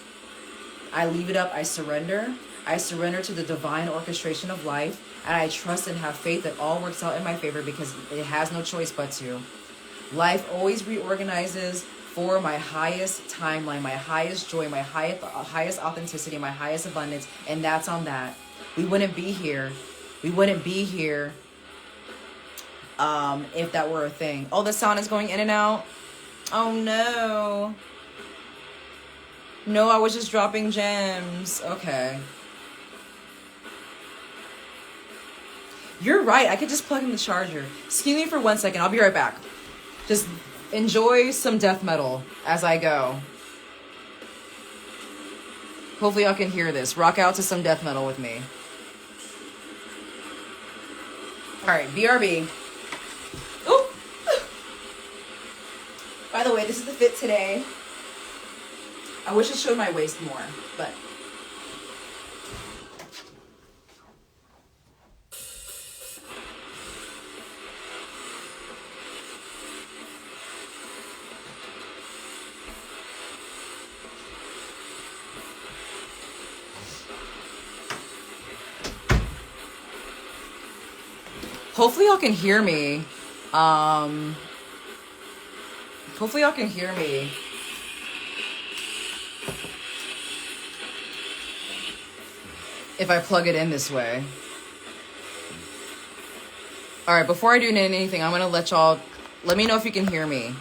I leave it up. I surrender. I surrender to the divine orchestration of life. And I trust and have faith that all works out in my favor because it has no choice but to. Life always reorganizes for my highest timeline, my highest joy, my highest authenticity, my highest abundance. And that's on that. We wouldn't be here. We wouldn't be here if that were a thing. Oh, the sound is going in and out. Oh, no. No, I was just dropping gems. Okay. You're right. I could just plug in the charger. Excuse me for 1 second. I'll be right back. Just enjoy some death metal as I go. Hopefully y'all can hear this. Rock out to some death metal with me. All right, BRB. Oh! By the way, this is the fit today. I wish I showed my waist more, but... Hopefully y'all can hear me. Hopefully y'all can hear me. If I plug it in this way. All right, before I do anything, I'm gonna let me know if you can hear me.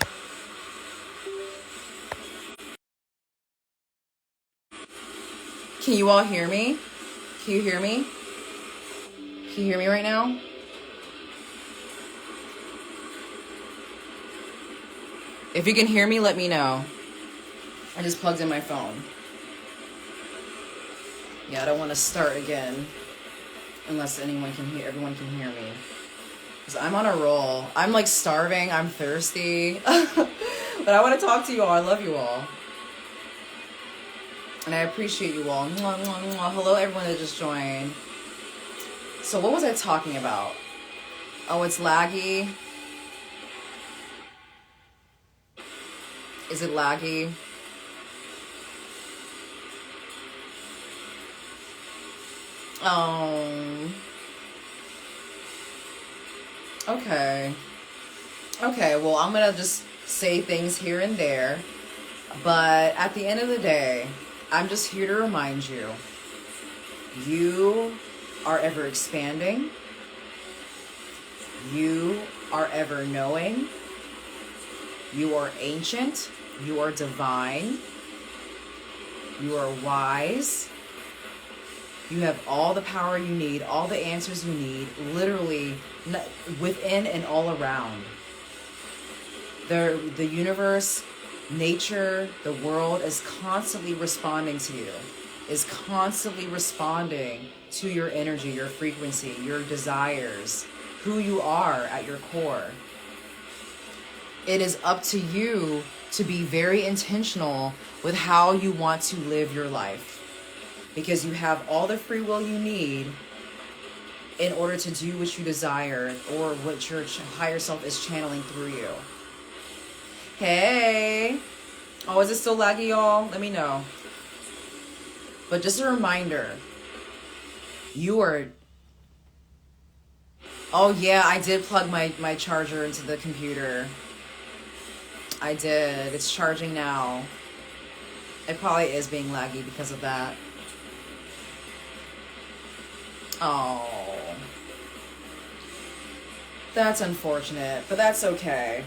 Can you all hear me? Can you hear me? Can you hear me right now? If you can hear me, let me know. I just plugged in my phone. Yeah, I don't want to start again unless everyone can hear me. Because I'm on a roll. I'm like starving. I'm thirsty. But I want to talk to you all. I love you all. And I appreciate you all. Mwah, mwah, mwah. Hello, everyone that just joined. So what was I talking about? Oh, it's laggy. Is it laggy? Oh. Okay. Okay, well, I'm going to just say things here and there. But at the end of the day, I'm just here to remind you, you are ever expanding. You are ever knowing. You are ancient. You are divine. You are wise. You have all the power you need, all the answers you need, literally within and all around. The universe, nature, the world is constantly responding to you, is constantly responding to your energy, your frequency, your desires, who you are at your core. It is up to you to be very intentional with how you want to live your life, because you have all the free will you need in order to do what you desire or what your higher self is channeling through you. Hey. Oh, is it still laggy, y'all? Let me know. But just a reminder, you are... Oh, yeah, I did plug my charger into the computer. I did. It's charging now. It probably is being laggy because of that. Oh. That's unfortunate, but that's okay.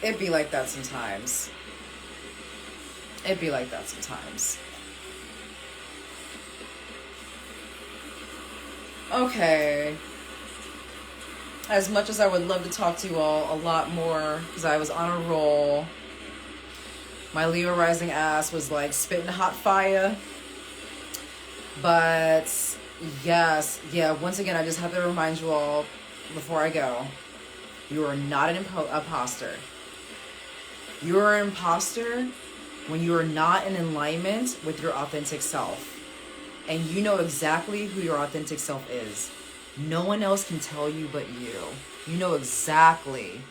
It'd be like that sometimes. It'd be like that sometimes. Okay. As much as I would love to talk to you all a lot more, because I was on a roll. My Leo rising ass was like spitting hot fire. But yes, yeah, once again, I just have to remind you all before I go, you are not an imposter. You are an imposter when you are not in alignment with your authentic self. And you know exactly who your authentic self is. No one else can tell you but you. You know exactly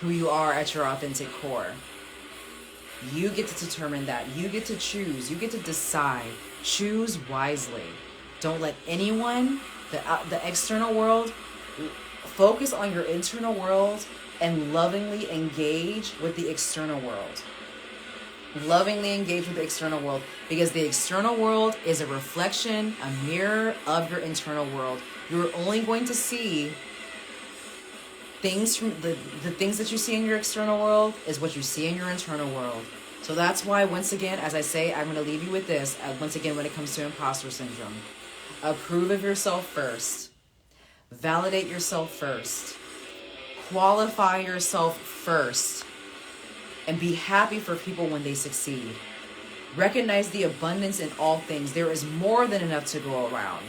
who you are at your authentic core. You get to determine that. You get to choose. You get to decide. Choose wisely. Don't let anyone, the external world, focus on your internal world and lovingly engage with the external world. Lovingly engage with the external world, because the external world is a reflection, a mirror of your internal world. You're only going to see things from the things that you see in your external world is what you see in your internal world. So that's why, once again, as I say, I'm going to leave you with this. Once again, when it comes to imposter syndrome, approve of yourself first. Validate yourself first. Qualify yourself first. And be happy for people when they succeed. Recognize the abundance in all things. There is more than enough to go around.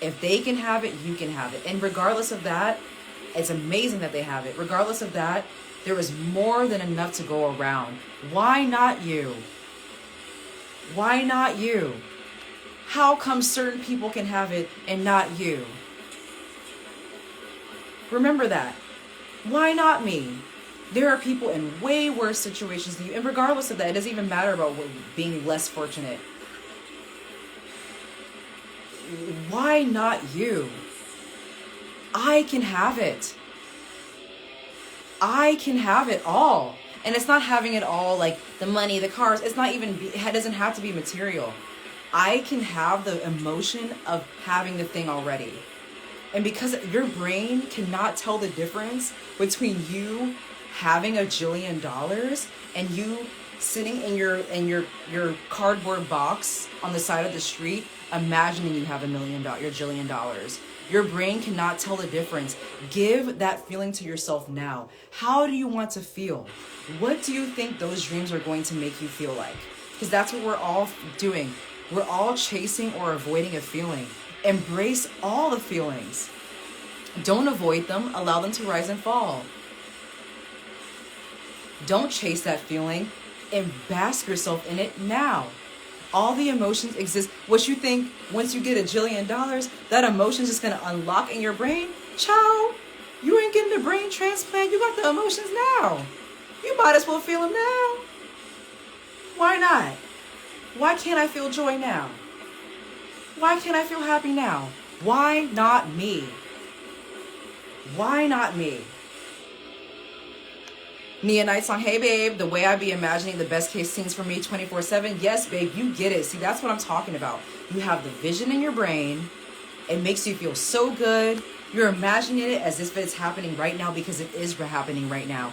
If they can have it, you can have it. And regardless of that, it's amazing that they have it. Regardless of that, there is more than enough to go around. Why not you? Why not you? How come certain people can have it and not you? Remember that. Why not me? There are people in way worse situations than you. And regardless of that, it doesn't even matter about being less fortunate. Why not you? I can have it. I can have it all. And it's not having it all like the money, the cars. It's not even, it doesn't have to be material. I can have the emotion of having the thing already. And because your brain cannot tell the difference between you having $1 jillion and you sitting in your cardboard box on the side of the street imagining you have $1 million, your $1 jillion. Your brain cannot tell the difference. Give that feeling to yourself now. How do you want to feel? What do you think those dreams are going to make you feel like? Because that's what we're all doing. We're all chasing or avoiding a feeling. Embrace all the feelings. Don't avoid them. Allow them to rise and fall. Don't chase that feeling, and bask yourself in it now. All the emotions exist. What you think once you get $1 jillion, that emotion's just gonna unlock in your brain? Ciao. You ain't getting a brain transplant. You got the emotions now. You might as well feel them now. Why not? Why can't I feel joy now? Why can't I feel happy now? Why not me? Why not me? Nia Knight song, hey babe, the way I be imagining the best case scenes for me 24/7. Yes, babe, you get it. See, that's what I'm talking about. You have the vision in your brain. It makes you feel so good. You're imagining it as if it's happening right now, because it is happening right now.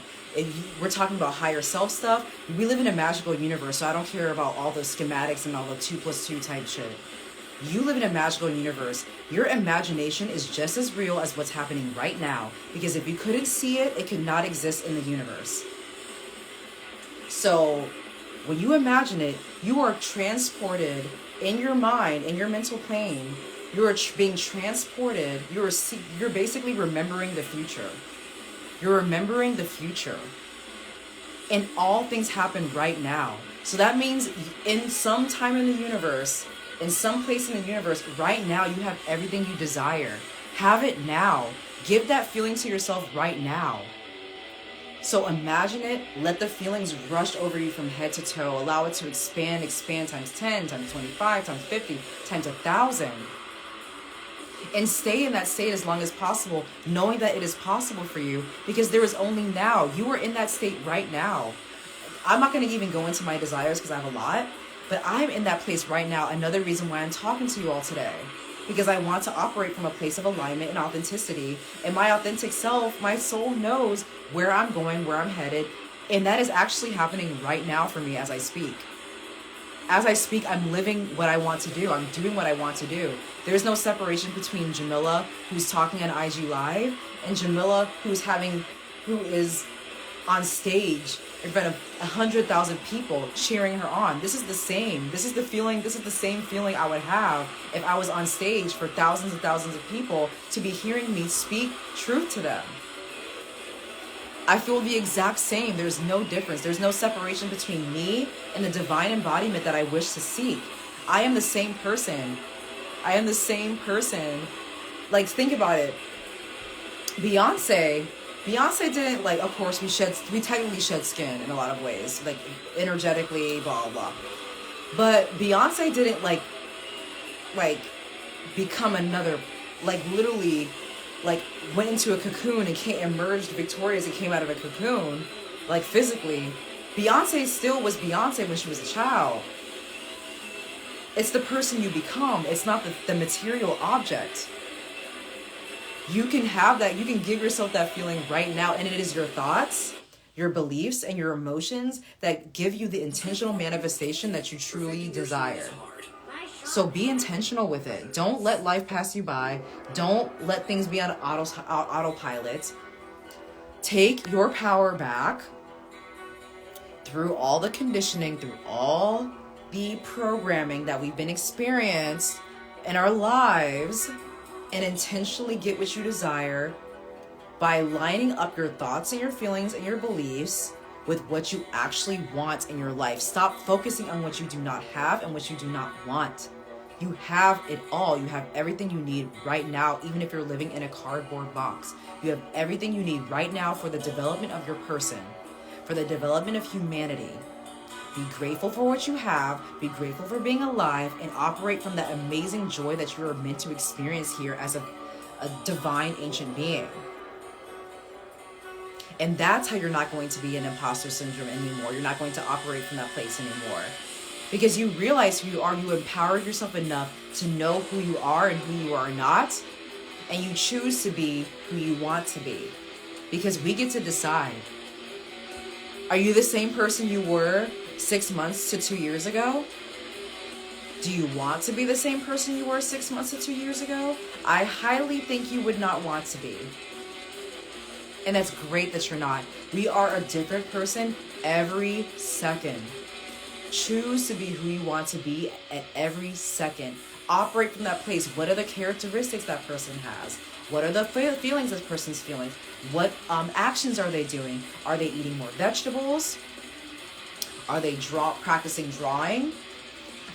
We're talking about higher self stuff. We live in a magical universe, so I don't care about all the schematics and all the 2+2 type shit. You live in a magical universe. Your imagination is just as real as what's happening right now, because if you couldn't see it, it could not exist in the universe. So when you imagine it, you are transported in your mind, in your mental plane. You are being transported. You're basically remembering the future. You're remembering the future. And all things happen right now. So that means in some time in the universe, in some place in the universe, right now, you have everything you desire. Have it now. Give that feeling to yourself right now. So imagine it. Let the feelings rush over you from head to toe. Allow it to expand times 10, times 25, times 50, times 1,000. And stay in that state as long as possible, knowing that it is possible for you, because there is only now. You are in that state right now. I'm not going to even go into my desires because I have a lot. But I'm in that place right now. Another reason why I'm talking to you all today. Because I want to operate from a place of alignment and authenticity. And my authentic self, my soul knows where I'm going, where I'm headed. And that is actually happening right now for me as I speak. As I speak, I'm living what I want to do. I'm doing what I want to do. There's no separation between Jamila, who's talking on IG Live, and Jamila, who is on stage in front of 100,000 people cheering her on. This is the same. This is the feeling. This is the same feeling I would have if I was on stage for thousands and thousands of people to be hearing me speak truth to them. I feel the exact same. There's no difference. There's no separation between me and the divine embodiment that I wish to seek. I am the same person. I am the same person. Like, think about it. Beyonce didn't, like, of course we technically shed skin in a lot of ways, like energetically, blah, blah, blah. But Beyonce didn't like become another, like literally, like went into a cocoon and emerged victorious and came out of a cocoon, like physically. Beyonce still was Beyonce when she was a child. It's the person you become. It's not the material object. You can have that. You can give yourself that feeling right now. And it is your thoughts, your beliefs, and your emotions that give you the intentional manifestation that you truly desire. So be intentional with it. Don't let life pass you by. Don't let things be on autopilot. Take your power back through all the conditioning, through all the programming that we've been experienced in our lives, and intentionally get what you desire by lining up your thoughts and your feelings and your beliefs with what you actually want in your life. Stop focusing on what you do not have and what you do not want. You have it all. You have everything you need right now, even if you're living in a cardboard box. You have everything you need right now for the development of your person, for the development of humanity. Be grateful for what you have, be grateful for being alive, and operate from that amazing joy that you are meant to experience here as a divine ancient being. And that's how you're not going to be in imposter syndrome anymore. You're not going to operate from that place anymore. Because you realize who you are, you empowered yourself enough to know who you are and who you are not, and you choose to be who you want to be. Because we get to decide. Are you the same person you were 6 months to 2 years ago? Do you want to be the same person you were 6 months to 2 years ago? I highly think you would not want to be. And that's great that you're not. We are a different person every second. Choose to be who you want to be at every second. Operate from that place. What are the characteristics that person has? What are the feelings this person's feeling? What actions are they doing? Are they eating more vegetables? Are they practicing drawing?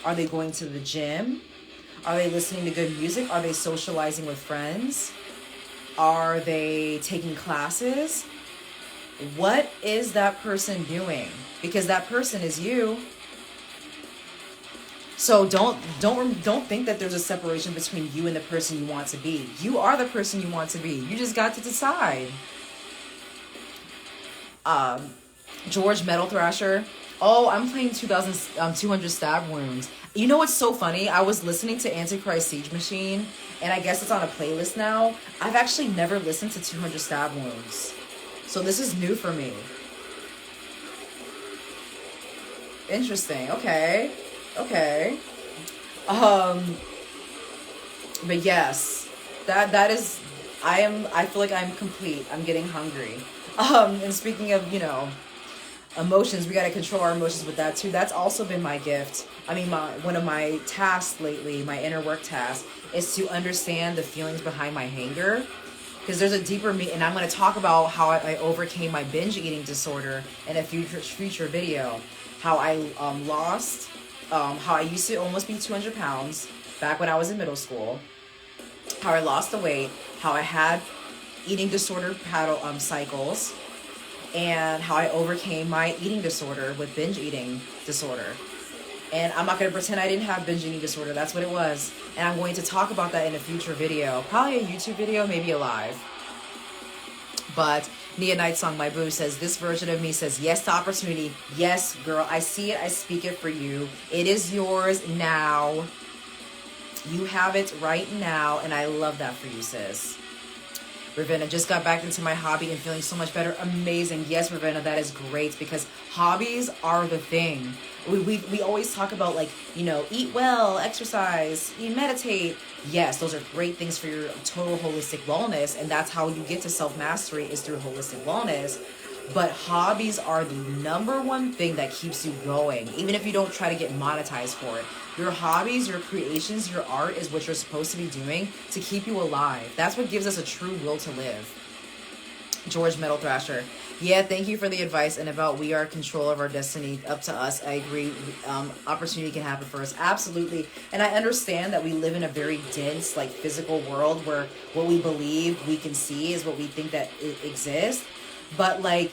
Are they going to the gym? Are they listening to good music? Are they socializing with friends? Are they taking classes? What is that person doing? Because that person is you. So don't think that there's a separation between you and the person you want to be. You are the person you want to be. You just got to decide. George Metal Thrasher. Oh, I'm playing 200 stab wounds. You know what's so funny? I was listening to Antichrist Siege Machine, and I guess it's on a playlist now. I've actually never listened to 200 stab wounds, so this is new for me. Interesting. Okay. But yes, that is. I feel like I'm complete. I'm getting hungry. And speaking of, emotions, we got to control our emotions with that too. That's also been my gift. I mean, one of my tasks lately, my inner work task, is to understand the feelings behind my anger, because there's a deeper me, and I'm going to talk about how I overcame my binge eating disorder in a future video. How I lost, how I used to almost be 200 pounds back when I was in middle school. How I lost the weight, how I had eating disorder cycles, and how I overcame my eating disorder with binge eating disorder. And I'm not going to pretend I didn't have binge eating disorder. That's what it was. And I'm going to talk about that in a future video. Probably a YouTube video, maybe a live. But Nia Knight Song, my boo, says, this version of me says yes to opportunity. Yes, girl, I see it. I speak it for you. It is yours now. You have it right now. And I love that for you, sis. Ravenna, just got back into my hobby and feeling so much better. Amazing. Yes, Ravenna, that is great, because hobbies are the thing. We always talk about, like, eat well, exercise, you meditate. Yes, those are great things for your total holistic wellness, and that's how you get to self-mastery, is through holistic wellness. But hobbies are the number one thing that keeps you going, even if you don't try to get monetized for it. Your hobbies, your creations, your art is what you're supposed to be doing to keep you alive. That's what gives us a true will to live. George Metal Thrasher. Yeah, thank you for the advice, and about we are in control of our destiny, up to us. I agree. Opportunity can happen for us. Absolutely. And I understand that we live in a very dense, like, physical world where what we believe we can see is what we think that exists. But, like,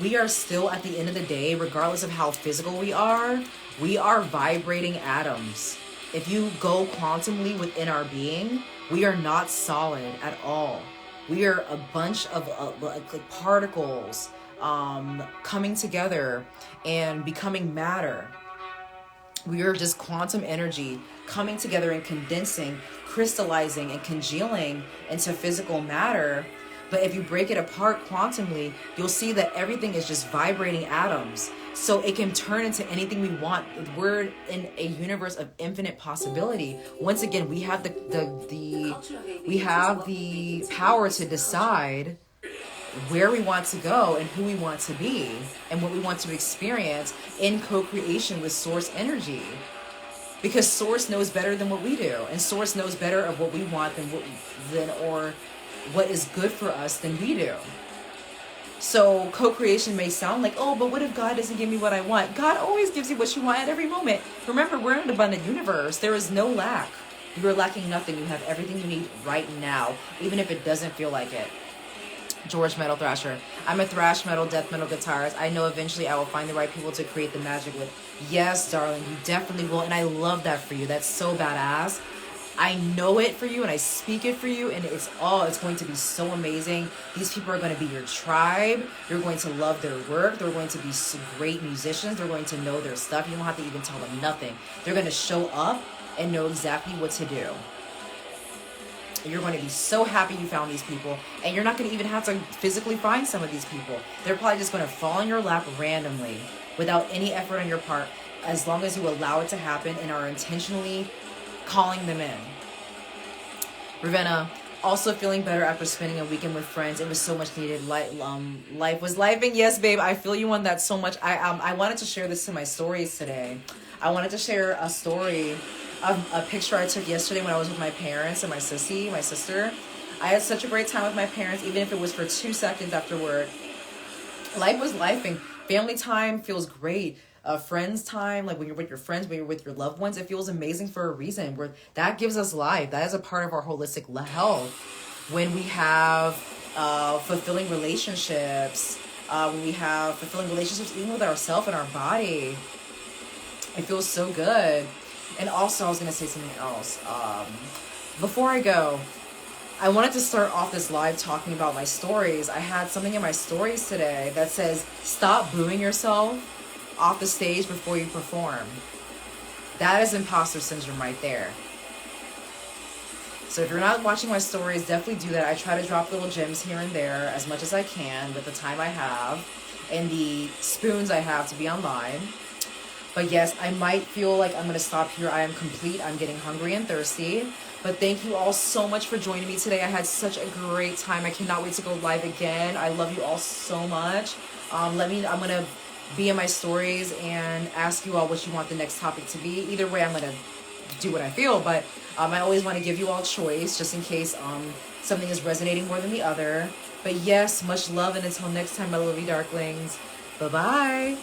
we are still, at the end of the day, regardless of how physical we are vibrating atoms. If you go quantumly within our being, we are not solid at all. We are a bunch of like particles coming together and becoming matter. We are just quantum energy coming together and condensing, crystallizing, and congealing into physical matter. But if you break it apart quantumly, you'll see that everything is just vibrating atoms. So it can turn into anything we want. We're in a universe of infinite possibility. Once again, we have the power to decide where we want to go and who we want to be and what we want to experience in co-creation with source energy. Because source knows better than what we do, and source knows better of what we want or what is good for us than we do. So co-creation may sound like, oh, but what if God doesn't give me what I want? God always gives you what you want at every moment. Remember, we're in an abundant universe. There is no lack. You are lacking nothing. You have everything you need right now, even if it doesn't feel like it. George Metal Thrasher. I'm a thrash metal, death metal guitarist. I know eventually I will find the right people to create the magic with. Yes, darling, you definitely will. And I love that for you. That's so badass. I know it for you and I speak it for you, and it's going to be so amazing. These people are going to be your tribe. You're going to love their work. They're going to be great musicians. They're going to know their stuff. You don't have to even tell them nothing. They're going to show up and know exactly what to do. You're going to be so happy you found these people, and you're not going to even have to physically find some of these people. They're probably just going to fall in your lap randomly without any effort on your part, as long as you allow it to happen and are intentionally calling them in. Ravenna, also feeling better after spending a weekend with friends. It was so much needed. Life was lifing. Yes, babe, I feel you on that so much. I wanted to share this in my stories today. I wanted to share a story of a picture I took yesterday when I was with my parents and my sister. I had such a great time with my parents, even if it was for 2 seconds after work. Life was lifing. Family time feels great. Friends time, like when you're with your friends, when you're with your loved ones, it feels amazing for a reason. That gives us life. That is a part of our holistic health. When we have fulfilling relationships, even with ourselves and our body, it feels so good. And also, I was going to say something else. Before I go, I wanted to start off this live talking about my stories. I had something in my stories today that says, stop booing yourself off the stage before you perform. That is imposter syndrome right there. So if you're not watching my stories, definitely do that. I try to drop little gems here and there as much as I can with the time I have and the spoons I have to be online. But yes, I might feel like I'm going to stop here. I am complete. I'm getting hungry and thirsty. But thank you all so much for joining me today. I had such a great time. I cannot wait to go live again. I love you all so much. I'm going to be in my stories and ask you all what you want the next topic to be. Either way, I'm going to do what I feel. But I always want to give you all choice just in case something is resonating more than the other. But yes, much love. And until next time, my lovely darklings. Bye-bye.